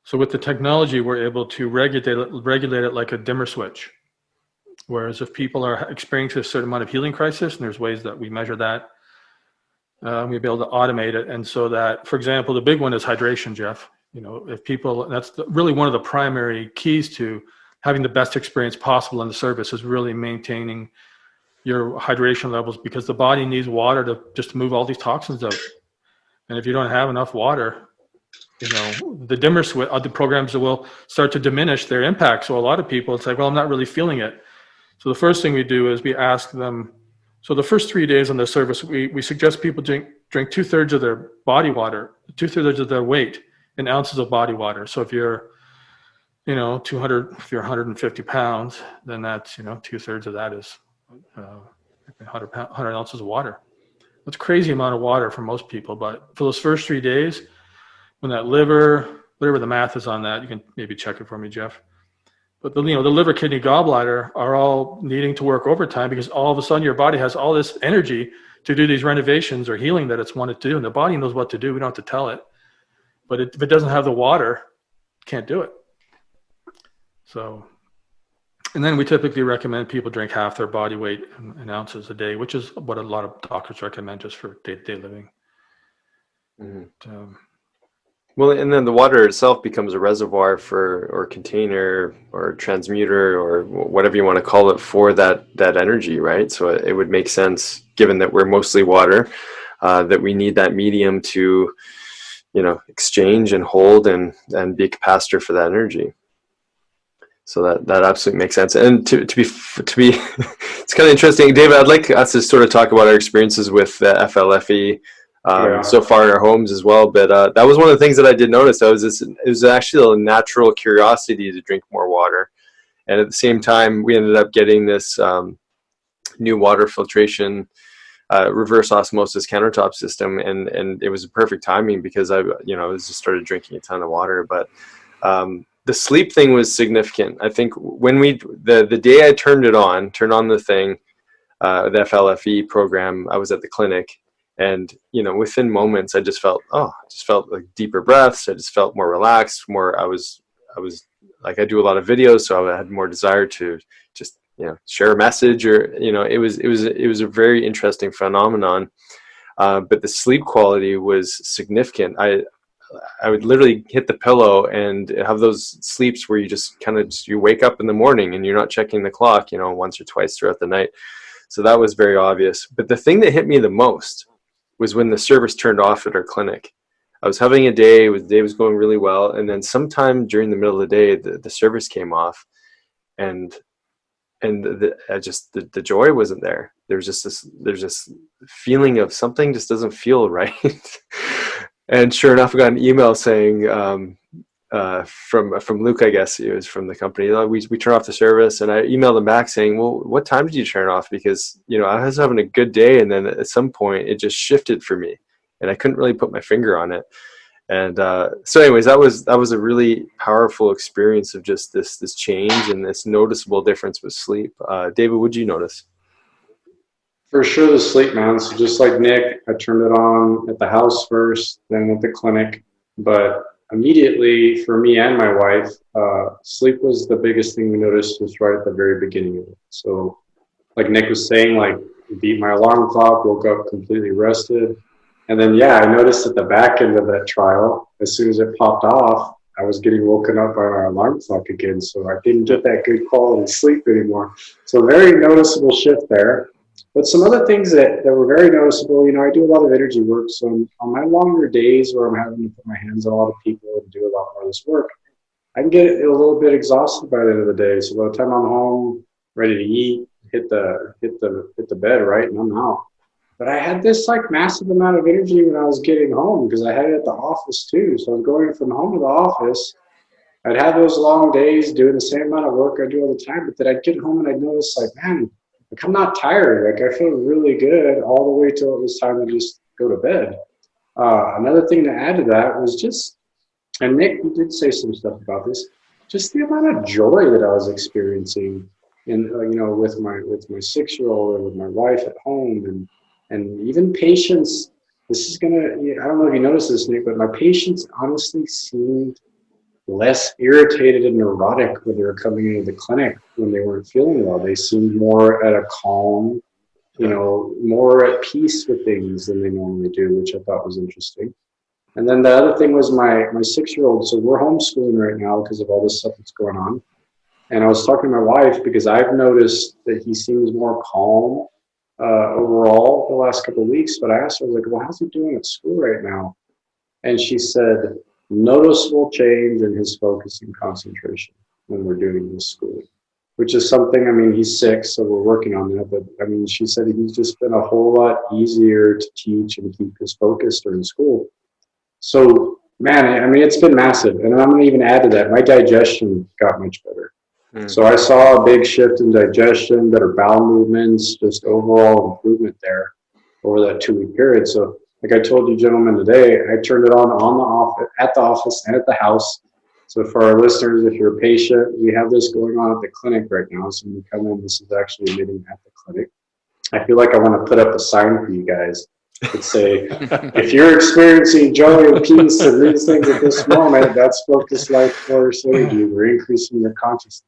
So with the technology, we're able to regulate it like a dimmer switch. Whereas if people are experiencing a certain amount of healing crisis, and there's ways that we measure that, we'll be able to automate it. And so that, for example, the big one is hydration, Jeff. If people, that's really one of the primary keys to having the best experience possible in the service, is really maintaining your hydration levels, because the body needs water to just move all these toxins out. And if you don't have enough water, the dimmer switch, the programs will start to diminish their impact. So a lot of people, it's like, well, I'm not really feeling it. So the first thing we do is we ask them, so the first 3 days on the service, we suggest people drink 2/3 of their body water, 2/3 of their weight in ounces of body water. So if you're 150 pounds, then that's, 2/3 of that is 100 ounces of water. That's a crazy amount of water for most people. But for those first 3 days, when that liver, whatever the math is on that, you can maybe check it for me, Jeff. But the liver, kidney, gallbladder are all needing to work overtime, because all of a sudden your body has all this energy to do these renovations or healing that it's wanted to do. And the body knows what to do. We don't have to tell it. But if it doesn't have the water, it can't do it. So, and then we typically recommend people drink half their body weight in ounces a day, which is what a lot of doctors recommend just for day-to-day living. Mm-hmm. Well, and then the water itself becomes a reservoir for, or container, or transmuter, or whatever you want to call it, for that energy, right? So it would make sense, given that we're mostly water, that we need that medium to, exchange and hold and be a capacitor for that energy. So that absolutely makes sense. And to be it's kind of interesting, David. I'd like us to sort of talk about our experiences with FLFE. So far in our homes as well, but that was one of the things that I did notice. It was actually a natural curiosity to drink more water, and at the same time, we ended up getting this new water filtration, reverse osmosis countertop system, and it was perfect timing because I just started drinking a ton of water. But the sleep thing was significant. I think when the day I turned on the thing, the FLFE program, I was at the clinic. And, within moments, I just felt like deeper breaths. I just felt more relaxed, I was like, I do a lot of videos, so I had more desire to just, share a message, or, it was a very interesting phenomenon. But the sleep quality was significant. I would literally hit the pillow and have those sleeps where you just you wake up in the morning and you're not checking the clock, once or twice throughout the night. So that was very obvious. But the thing that hit me the most was when the service turned off at our clinic. I was having a day, the day was going really well, and then sometime during the middle of the day, the service came off, and the joy wasn't there. There's this feeling of something just doesn't feel right. And sure enough, I got an email saying from Luke, I guess it was from the company. We turned off the service, and I emailed him back saying, "Well, what time did you turn it off?" Because I was having a good day, and then at some point it just shifted for me, and I couldn't really put my finger on it. And so, anyways, that was a really powerful experience of just this change and this noticeable difference with sleep. David, what did you notice? For sure, the sleep, man. So just like Nick, I turned it on at the house first, then at the clinic, but immediately for me and my wife, sleep was the biggest thing we noticed, was right at the very beginning of it. So like Nick was saying, like, beat my alarm clock, woke up completely rested. And then, I noticed at the back end of that trial, as soon as it popped off, I was getting woken up by my alarm clock again. So I didn't get that good quality sleep anymore. So very noticeable shift there. But some other things that were very noticeable, I do a lot of energy work. So on my longer days where I'm having to put my hands on a lot of people and do a lot more of this work, I can get a little bit exhausted by the end of the day. So by the time I'm home, ready to eat, hit the bed, right, and I'm out. But I had this like massive amount of energy when I was getting home, because I had it at the office too. So I was going from home to the office. I'd have those long days doing the same amount of work I do all the time, but then I'd get home and I'd notice, like, man, like, I'm not tired. Like, I feel really good all the way till it was time to just go to bed. Another thing to add to that was just, and Nick, you did say some stuff about this, just the amount of joy that I was experiencing in, with my 6-year-old and with my wife at home, and even patients. This is gonna, I don't know if you noticed this, Nick, but my patients honestly seemed less irritated and neurotic when they were coming into the clinic when they weren't feeling well. They seemed more at a calm, more at peace with things than they normally do, which I thought was interesting. And then the other thing was my 6-year-old. So we're homeschooling right now because of all this stuff that's going on. And I was talking to my wife because I've noticed that he seems more calm overall the last couple of weeks. But I asked her, I was like, well, how's he doing at school right now? And she said, noticeable change in his focus and concentration when we're doing this schooling, which is something, I mean, he's 6, so we're working on that. But I mean, she said he's just been a whole lot easier to teach and keep his focus during school. So, man, I mean, it's been massive. And I'm going to even add to that, my digestion got much better. So I saw a big shift in digestion, better bowel movements, just overall improvement there over that 2-week period. So like I told you gentlemen today, I turned it on the office, at the office and at the house. So for our listeners, if you're a patient, we have this going on at the clinic right now. So when you come in, this is actually emitting at the clinic. I feel like I want to put up a sign for you guys that say, if you're experiencing joy and peace and these things at this moment, that's focused life force energy. We're increasing your consciousness.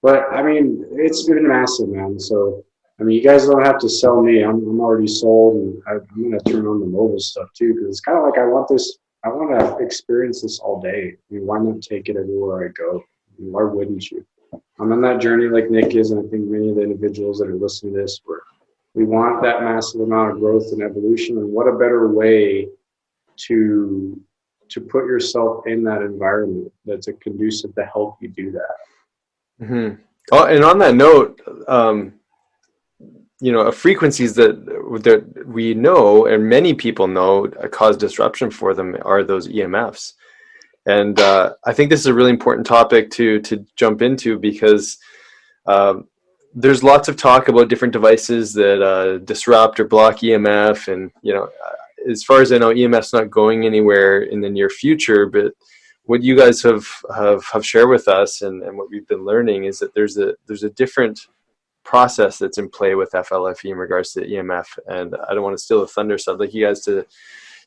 But I mean, it's been massive, man. So I mean, you guys don't have to sell me. I'm already sold, and I'm going to turn on the mobile stuff too, because it's kind of like I want this I want to experience this all day. I mean, why not take it everywhere I go? I mean, why wouldn't you? I'm on that journey like Nick is, and I think many of the individuals that are listening to this, where we want that massive amount of growth and evolution, and what a better way to put yourself in that environment that's a conducive to help you do that. Mm-hmm. Oh, and on that note, frequencies that we know and many people know cause disruption for them are those EMFs. And I think this is a really important topic to jump into, because there's lots of talk about different devices that disrupt or block EMF. And, as far as I know, EMF's not going anywhere in the near future. But what you guys have shared with us and what we've been learning is that there's a different process that's in play with FLFE in regards to EMF. And I don't want to steal the thunder, so I'd like you guys to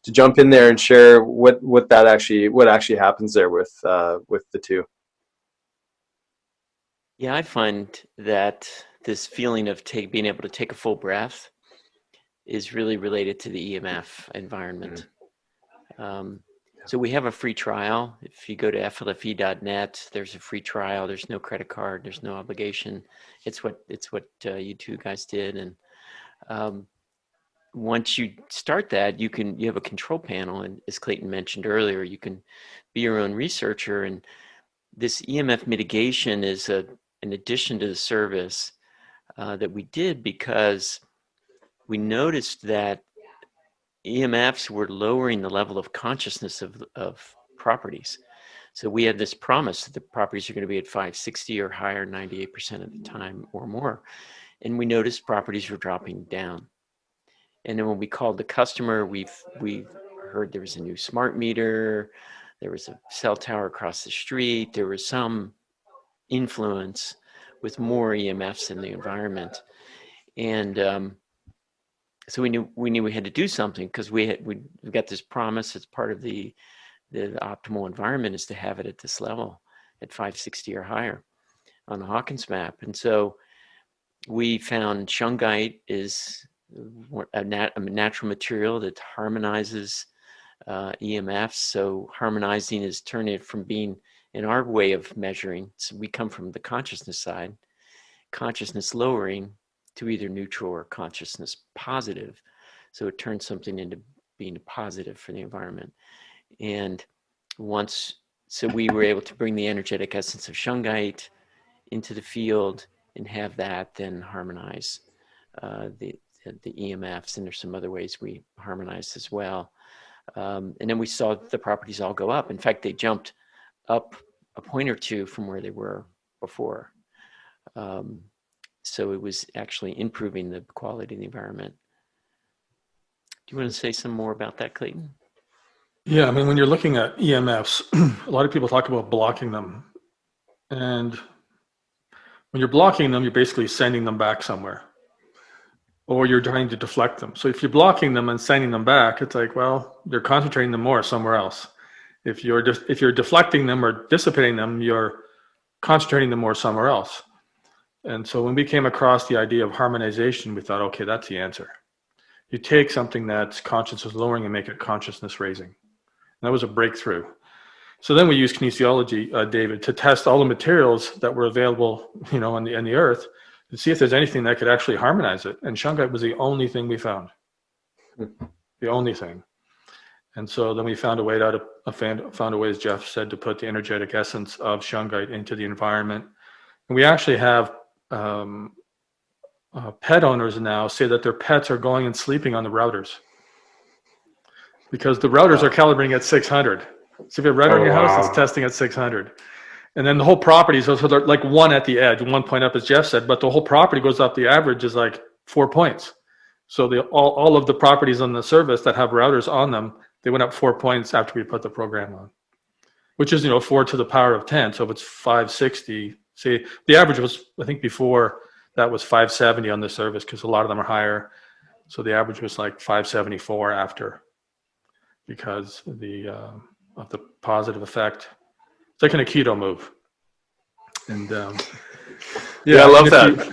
jump in there and share what actually happens there with the two. Yeah, I find that this feeling of being able to take a full breath is really related to the EMF environment. So we have a free trial. If you go to FLFE.net, there's a free trial. There's no credit card. There's no obligation. It's what you two guys did. And once you start that, you have a control panel. And as Clayton mentioned earlier, you can be your own researcher. And this EMF mitigation is an addition to the service that we did, because we noticed that EMFs were lowering the level of consciousness of properties. So we had this promise that the properties are going to be at 560 or higher 98% of the time or more. And we noticed properties were dropping down. And then when we called the customer, we heard there was a new smart meter, there was a cell tower across the street, there was some influence with more EMFs in the environment. And so we knew we had to do something, because we got this promise. It's part of the optimal environment is to have it at this level, at 560 or higher on the Hawkins map. And so we found shungite is a natural material that harmonizes EMFs. So harmonizing is turning it from being, in our way of measuring, so we come from the consciousness side, consciousness lowering to either neutral or consciousness positive. So it turns something into being positive for the environment. And so we were able to bring the energetic essence of shungite into the field and have that then harmonize the EMFs. And there's some other ways we harmonized as well. And then we saw the properties all go up. In fact, they jumped up a point or two from where they were before. So it was actually improving the quality of the environment. Do you want to say some more about that, Clayton? Yeah, I mean, when you're looking at EMFs, a lot of people talk about blocking them. And when you're blocking them, you're basically sending them back somewhere, or you're trying to deflect them. So if you're blocking them and sending them back, it's like, well, you're concentrating them more somewhere else. If you're deflecting them or dissipating them, you're concentrating them more somewhere else. And so when we came across the idea of harmonization, we thought, okay, that's the answer. You take something that's consciousness lowering and make it consciousness raising. And that was a breakthrough. So then we used kinesiology, David, to test all the materials that were available, on the earth, to see if there's anything that could actually harmonize it. And shungite was the only thing we found. The only thing. And so then we found a way as Jeff said, to put the energetic essence of shungite into the environment. And we actually have pet owners now say that their pets are going and sleeping on the routers, because the routers are calibrating at 600. So if you have a router in your house, it's testing at 600. And then the whole property, so they're like one at the edge, 1 point up, as Jeff said, but the whole property goes up. The average is like 4 points. So all of the properties on the service that have routers on them, they went up 4 points after we put the program on, which is 4 to the power of 10. So if it's 560, see, the average was, I think before that was 570 on the service, because a lot of them are higher. So the average was like 574 after, because of the positive effect. It's like an Aikido move. And yeah, I love that.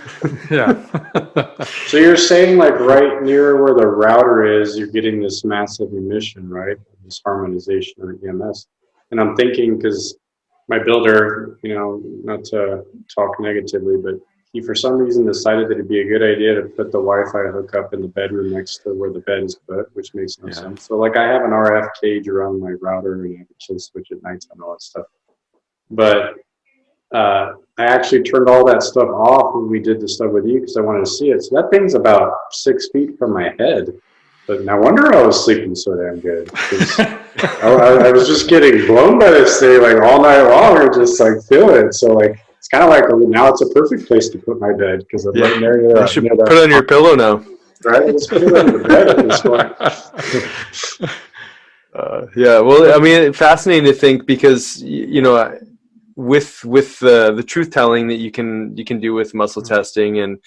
Yeah. So you're saying, like, right near where the router is, you're getting this massive emission, right? this harmonization of EMS. And I'm thinking, because my builder, not to talk negatively, but he for some reason decided that it'd be a good idea to put the Wi-Fi hookup in the bedroom next to where the bed is put, which makes no sense. So like I have an RF cage around my router and I have a chill switch at night and all that stuff. But I actually turned all that stuff off when we did the stuff with you because I wanted to see it. So that thing's about 6 feet from my head. But no wonder I was sleeping so damn good. I was just getting blown by this thing like all night long, or just like feeling it. So like it's kind of like now it's a perfect place to put my bed because I'm right there. You should put it on your pillow now. Right, let's put it on the bed at this point. Yeah, well, I mean, fascinating to think because with the truth telling that you can do with muscle testing, and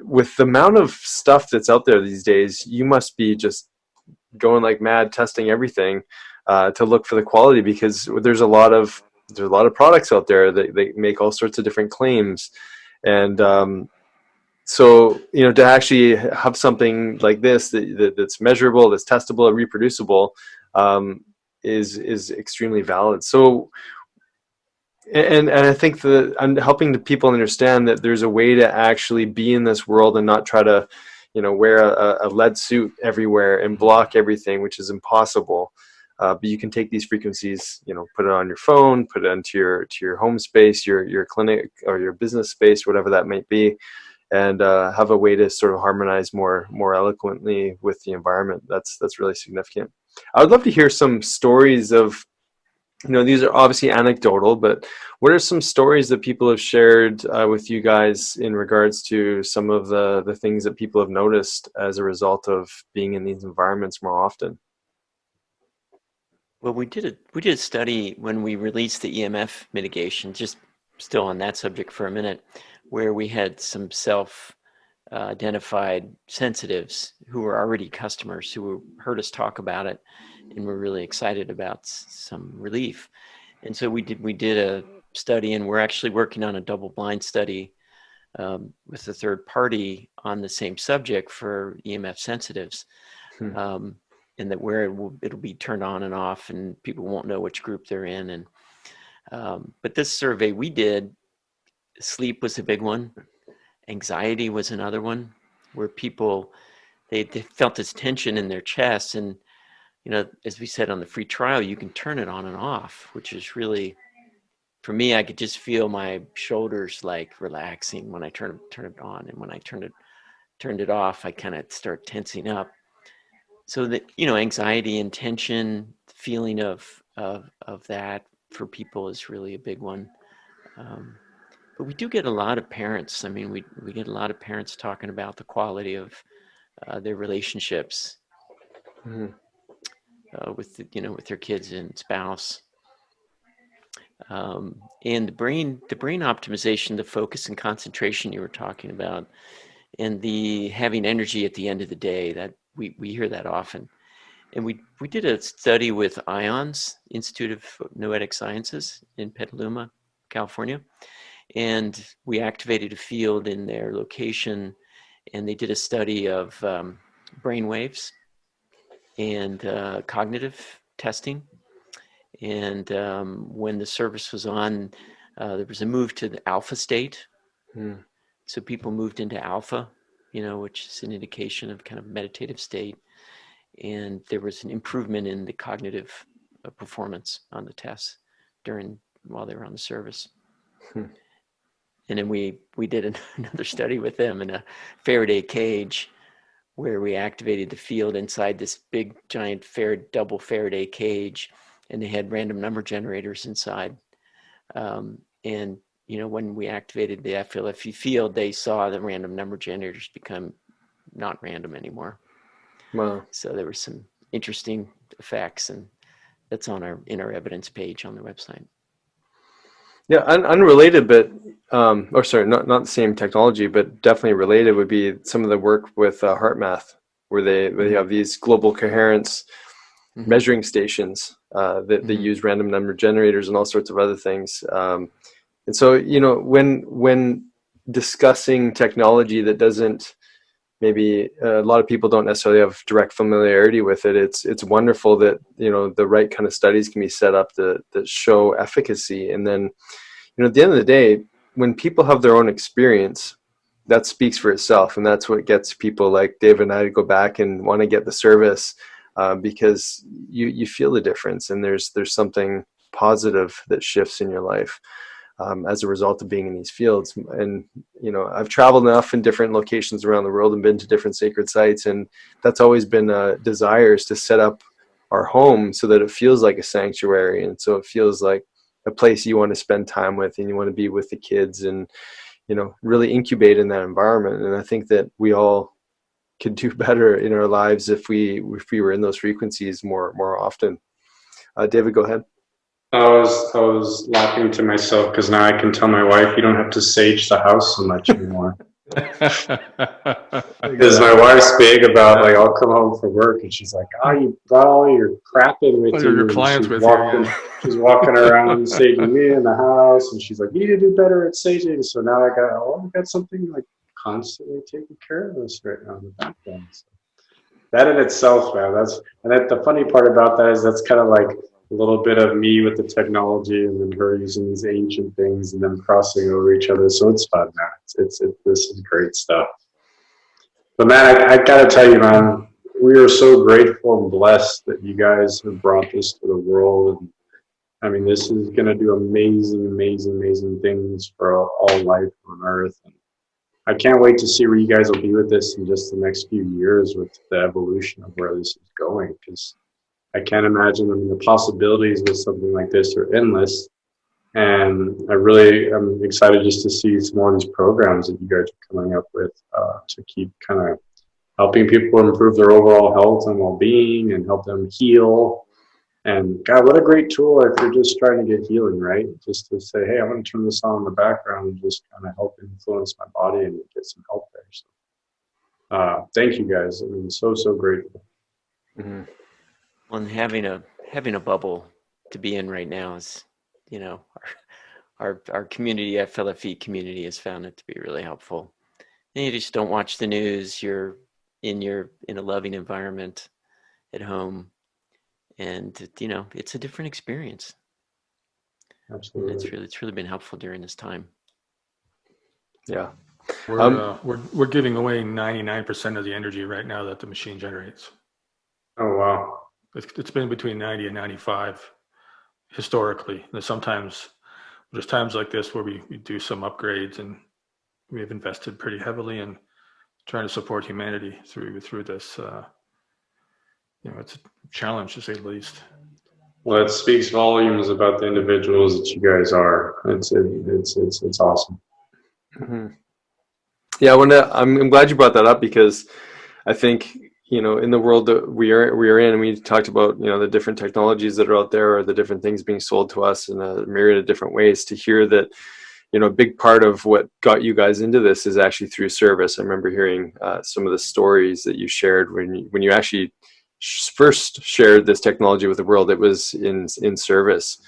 with the amount of stuff that's out there these days, you must be just going like mad testing everything to look for the quality, because there's a lot of products out there that they make all sorts of different claims, and so to actually have something like this that's measurable, that's testable, and reproducible is extremely valid. So and I think that I'm helping the people understand that there's a way to actually be in this world and not try to wear a lead suit everywhere and block everything, which is impossible. But you can take these frequencies, put it on your phone, put it into your home space, your clinic or your business space, whatever that might be, and have a way to sort of harmonize more eloquently with the environment. That's really significant. I would love to hear some stories of, these are obviously anecdotal, but what are some stories that people have shared with you guys in regards to some of the things that people have noticed as a result of being in these environments more often? Well, we did a study when we released the EMF mitigation, just still on that subject for a minute, where we had some self-identified sensitives who were already customers who heard us talk about it and were really excited about some relief. And so we did a study, and we're actually working on a double-blind study with a third party on the same subject for EMF sensitives. And that where it'll be turned on and off, and people won't know which group they're in. And but this survey we did, sleep was a big one, anxiety was another one, where people they felt this tension in their chest, and as we said on the free trial, you can turn it on and off, which is really, for me, I could just feel my shoulders like relaxing when I turn it on, and when I turned it off, I kind of start tensing up. So that, anxiety and tension, feeling of that for people is really a big one. But we do get a lot of parents. I mean, we get a lot of parents talking about the quality of their relationships with their kids and spouse. And the brain optimization, the focus and concentration you were talking about, and the having energy at the end of the day, that we hear that often. And we did a study with IONS, Institute of Noetic Sciences in Petaluma, California. And we activated a field in their location, and they did a study of brain waves and cognitive testing. And when the service was on, there was a move to the alpha state. So people moved into alpha, which is an indication of kind of meditative state. And there was an improvement in the cognitive performance on the tests while they were on the service. And then we did another study with them in a Faraday cage, where we activated the field inside this big giant double Faraday cage, and they had random number generators inside. And when we activated the FLFE field, they saw the random number generators become not random anymore. Wow. So there were some interesting effects, and that's in our evidence page on the website. Yeah, unrelated, but not the same technology, but definitely related would be some of the work with HeartMath, where they have these global coherence measuring stations that they use random number generators and all sorts of other things. And so when discussing technology that doesn't maybe a lot of people don't necessarily have direct familiarity with it. It's wonderful that, you know, the right kind of studies can be set up that show efficacy. And then, you know, at the end of the day, when people have their own experience, that speaks for itself. And that's what gets people like David and I to go back and want to get the service, because you feel the difference, and there's something positive that shifts in your life as a result of being in these fields. And, you know, I've traveled enough in different locations around the world and been to different sacred sites. And that's always been desires to set up our home so that it feels like a sanctuary. And so it feels like a place you want to spend time with, and you want to be with the kids, and, you know, really incubate in that environment. And I think that we all could do better in our lives if we were in those frequencies more often. David, go ahead. I was laughing to myself because now I can tell my wife, you don't have to sage the house so much anymore. Because my wife's big about, like, I'll come home from work and she's like, oh, you brought all your crap in with you. Your clients with you. She's walking around saging me in the house, and she's like, you need to do better at saging. So now I got something like constantly taking care of us right now in the background. So that in itself, man, the funny part about that is that's kind of like a little bit of me with the technology, and then her using these ancient things, and then crossing over each other. So it's fun, man. This is great stuff. But man, I gotta tell you, man, we are so grateful and blessed that you guys have brought this to the world. And I mean, this is gonna do amazing things for all life on Earth. And I can't wait to see where you guys will be with this in just the next few years with the evolution of where this is going, because I can't imagine. I mean, the possibilities with something like this are endless. And I'm excited just to see some more of these programs that you guys are coming up with to keep kind of helping people improve their overall health and well-being and help them heal. And God, what a great tool if you're just trying to get healing, right? Just to say, hey, I'm going to turn this on in the background and just kind of help influence my body and get some help there. So thank you guys. I mean, so grateful. Mm-hmm. Well, and having a bubble to be in right now is, you know, our community, FLFE community, has found it to be really helpful. And you just don't watch the news. You're in a loving environment at home, and, you know, it's a different experience. Absolutely. And it's really been helpful during this time. Yeah. We're giving away 99% of the energy right now that the machine generates. Oh, wow. It's been between 90 and 95 historically. There's times like this where we do some upgrades, and we have invested pretty heavily in trying to support humanity through this. You know, it's a challenge to say the least. Well, it speaks volumes about the individuals that you guys are. It's awesome. Mm-hmm. Yeah, I'm glad you brought that up, because I think, you know, in the world that we are in, and we talked about, you know, the different technologies that are out there, or the different things being sold to us in a myriad of different ways, to hear that, you know, a big part of what got you guys into this is actually through service. I remember hearing some of the stories that you shared when you actually first shared this technology with the world. It was in service,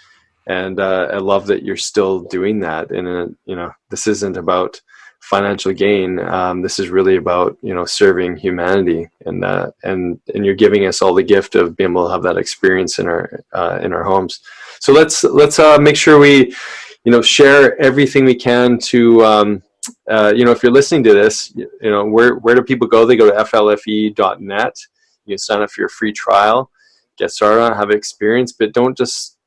and I love that you're still doing that. And you know, this isn't about financial gain. This is really about, you know, serving humanity, and you're giving us all the gift of being able to have that experience in our homes. So let's make sure we, you know, share everything we can to, you know, if you're listening to this, you know, where do people go? They go to FLFE.net. You can sign up for your free trial, get started on it, have experience, but don't just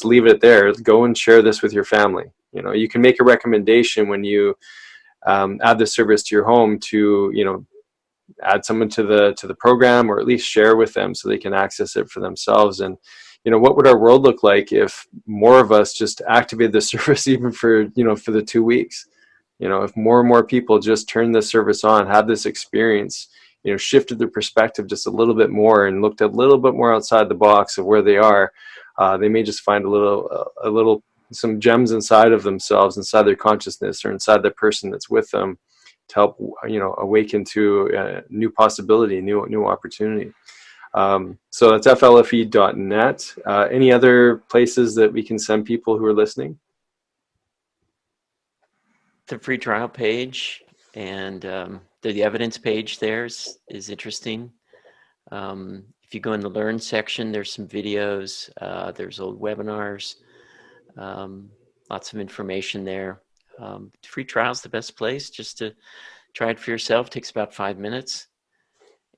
leave it there. Go and share this with your family. You know, you can make a recommendation when you add the service to your home to, you know, add someone to the program, or at least share with them so they can access it for themselves. And, you know, what would our world look like if more of us just activated the service, even for, you know, for the 2 weeks? You know, if more and more people just turn the service on, have this experience, you know, shifted their perspective just a little bit more, and looked a little bit more outside the box of where they are, they may just find some gems inside of themselves, inside their consciousness, or inside the person that's with them, to help, you know, awaken to new possibility, new opportunity. So that's FLFE.net. Any other places that we can send people who are listening? The free trial page, and the evidence page there is interesting. If you go in the Learn section, there's some videos, there's old webinars, lots of information there. Free trial is the best place just to try it for yourself. It takes about 5 minutes,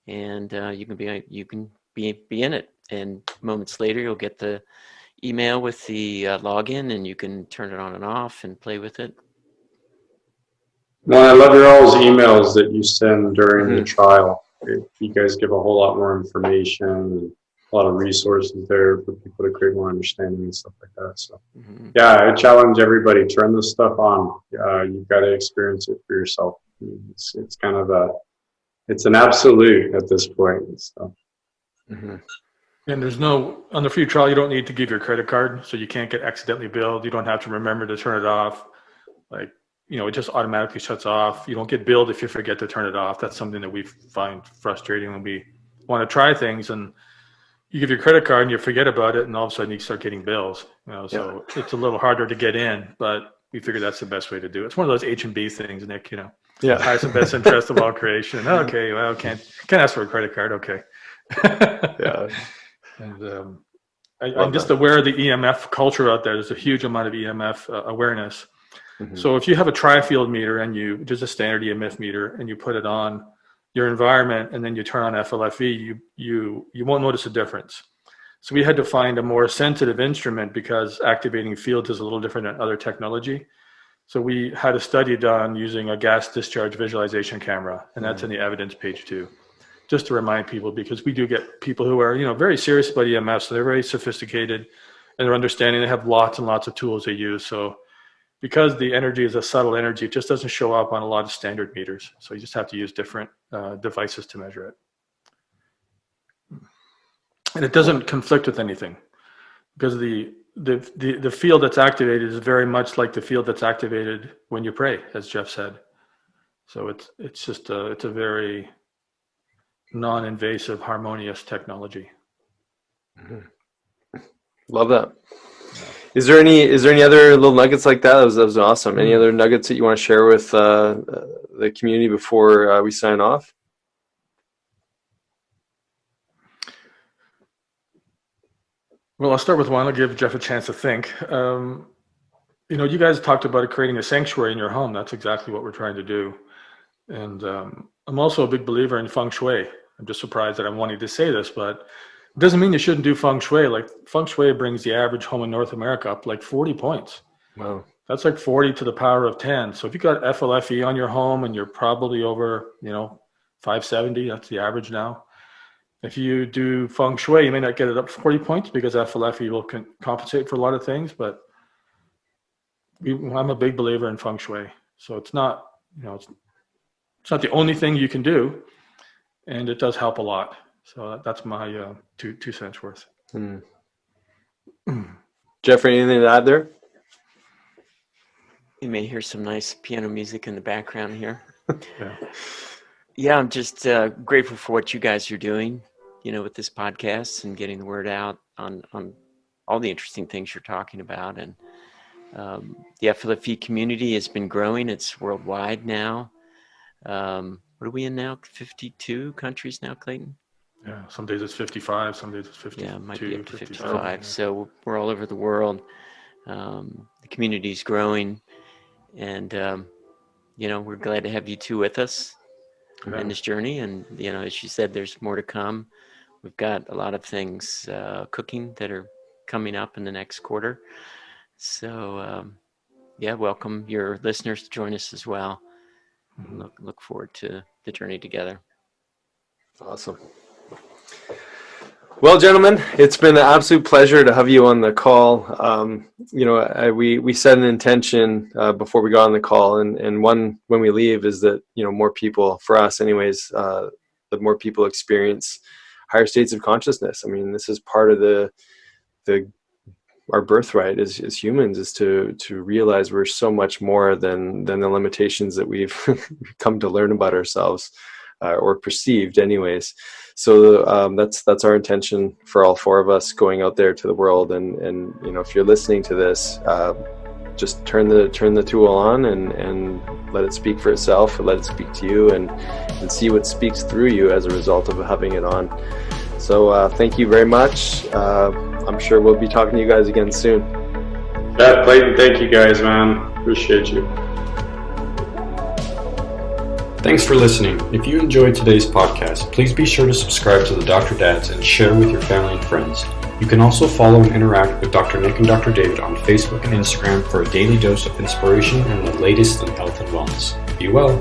and you can be in it. And moments later, you'll get the email with the login, and you can turn it on and off and play with it. Well, I love your all's emails that you send during the trial. You guys give a whole lot more information and a lot of resources there for people to create more understanding and stuff like that. So, yeah, I challenge everybody, turn this stuff on. You've got to experience it for yourself. It's kind of it's an absolute at this point. So. And there's on the free trial, you don't need to give your credit card, so you can't get accidentally billed. You don't have to remember to turn it off. It just automatically shuts off. You don't get billed if you forget to turn it off. That's something that we find frustrating when we want to try things and you give your credit card and you forget about it, and all of a sudden you start getting bills. So it's a little harder to get in, but we figure that's the best way to do it. It's one of those H&B things, Nick. Highest and best interest of all creation. Okay, well, can't ask for a credit card. Okay. And I'm just aware of the EMF culture out there. There's a huge amount of EMF awareness. So if you have a tri-field meter and just a standard EMF meter, and you put it on your environment and then you turn on FLFE, you won't notice a difference. So we had to find a more sensitive instrument because activating fields is a little different than other technology. So we had a study done using a gas discharge visualization camera, and that's in the evidence page too. Just to remind people, because we do get people who are, very serious about EMF, so they're very sophisticated and they're understanding. They have lots and lots of tools they use. So because the energy is a subtle energy, it just doesn't show up on a lot of standard meters. So you just have to use different devices to measure it. And it doesn't conflict with anything, because the field that's activated is very much like the field that's activated when you pray, as Jeff said. So it's just it's a very non-invasive, harmonious technology. Love that. Is there any other little nuggets like that? That was awesome. Any other nuggets that you want to share with the community before we sign off? Well, I'll start with one. I'll give Jeff a chance to think. You guys talked about creating a sanctuary in your home. That's exactly what we're trying to do. And I'm also a big believer in feng shui. I'm just surprised that I'm wanting to say this, but it doesn't mean you shouldn't do feng shui. Like, feng shui brings the average home in North America up like 40 points. Wow. That's like 40 to the power of 10. So if you've got FLFE on your home and you're probably over, 570, that's the average now. If you do feng shui, you may not get it up 40 points because FLFE will compensate for a lot of things, but I'm a big believer in feng shui. So it's not, it's not the only thing you can do, and it does help a lot. So that's my 2 cents worth. Jeffrey, anything to add there? You may hear some nice piano music in the background here. Yeah. Yeah, I'm just grateful for what you guys are doing, with this podcast and getting the word out on all the interesting things you're talking about. And the FLFE community has been growing. It's worldwide now. What are we in now? 52 countries now, Clayton? Yeah, some days it's 55, some days it's 52. Yeah, it might be up to 55. Yeah. So we're all over the world. The community is growing, and we're glad to have you two with us in this journey. And as you said, there's more to come. We've got a lot of things cooking that are coming up in the next quarter. So welcome your listeners to join us as well. Look forward to the journey together. Awesome. Well, gentlemen, it's been an absolute pleasure to have you on the call. We set an intention before we got on the call, and one when we leave is that more people, for us anyways, that more people experience higher states of consciousness. I mean, this is part of our birthright as humans, is to realize we're so much more than the limitations that we've come to learn about ourselves, or perceived anyways. So that's our intention for all 4 of us going out there to the world. And if you're listening to this, just turn the tool on and let it speak for itself, or let it speak to you, and see what speaks through you as a result of having it on. So thank you very much. I'm sure we'll be talking to you guys again soon. Yeah, Clayton, thank you guys, man. Appreciate you. Thanks for listening. If you enjoyed today's podcast, please be sure to subscribe to the Dr. Dads and share with your family and friends. You can also follow and interact with Dr. Nick and Dr. David on Facebook and Instagram for a daily dose of inspiration and the latest in health and wellness. Be well.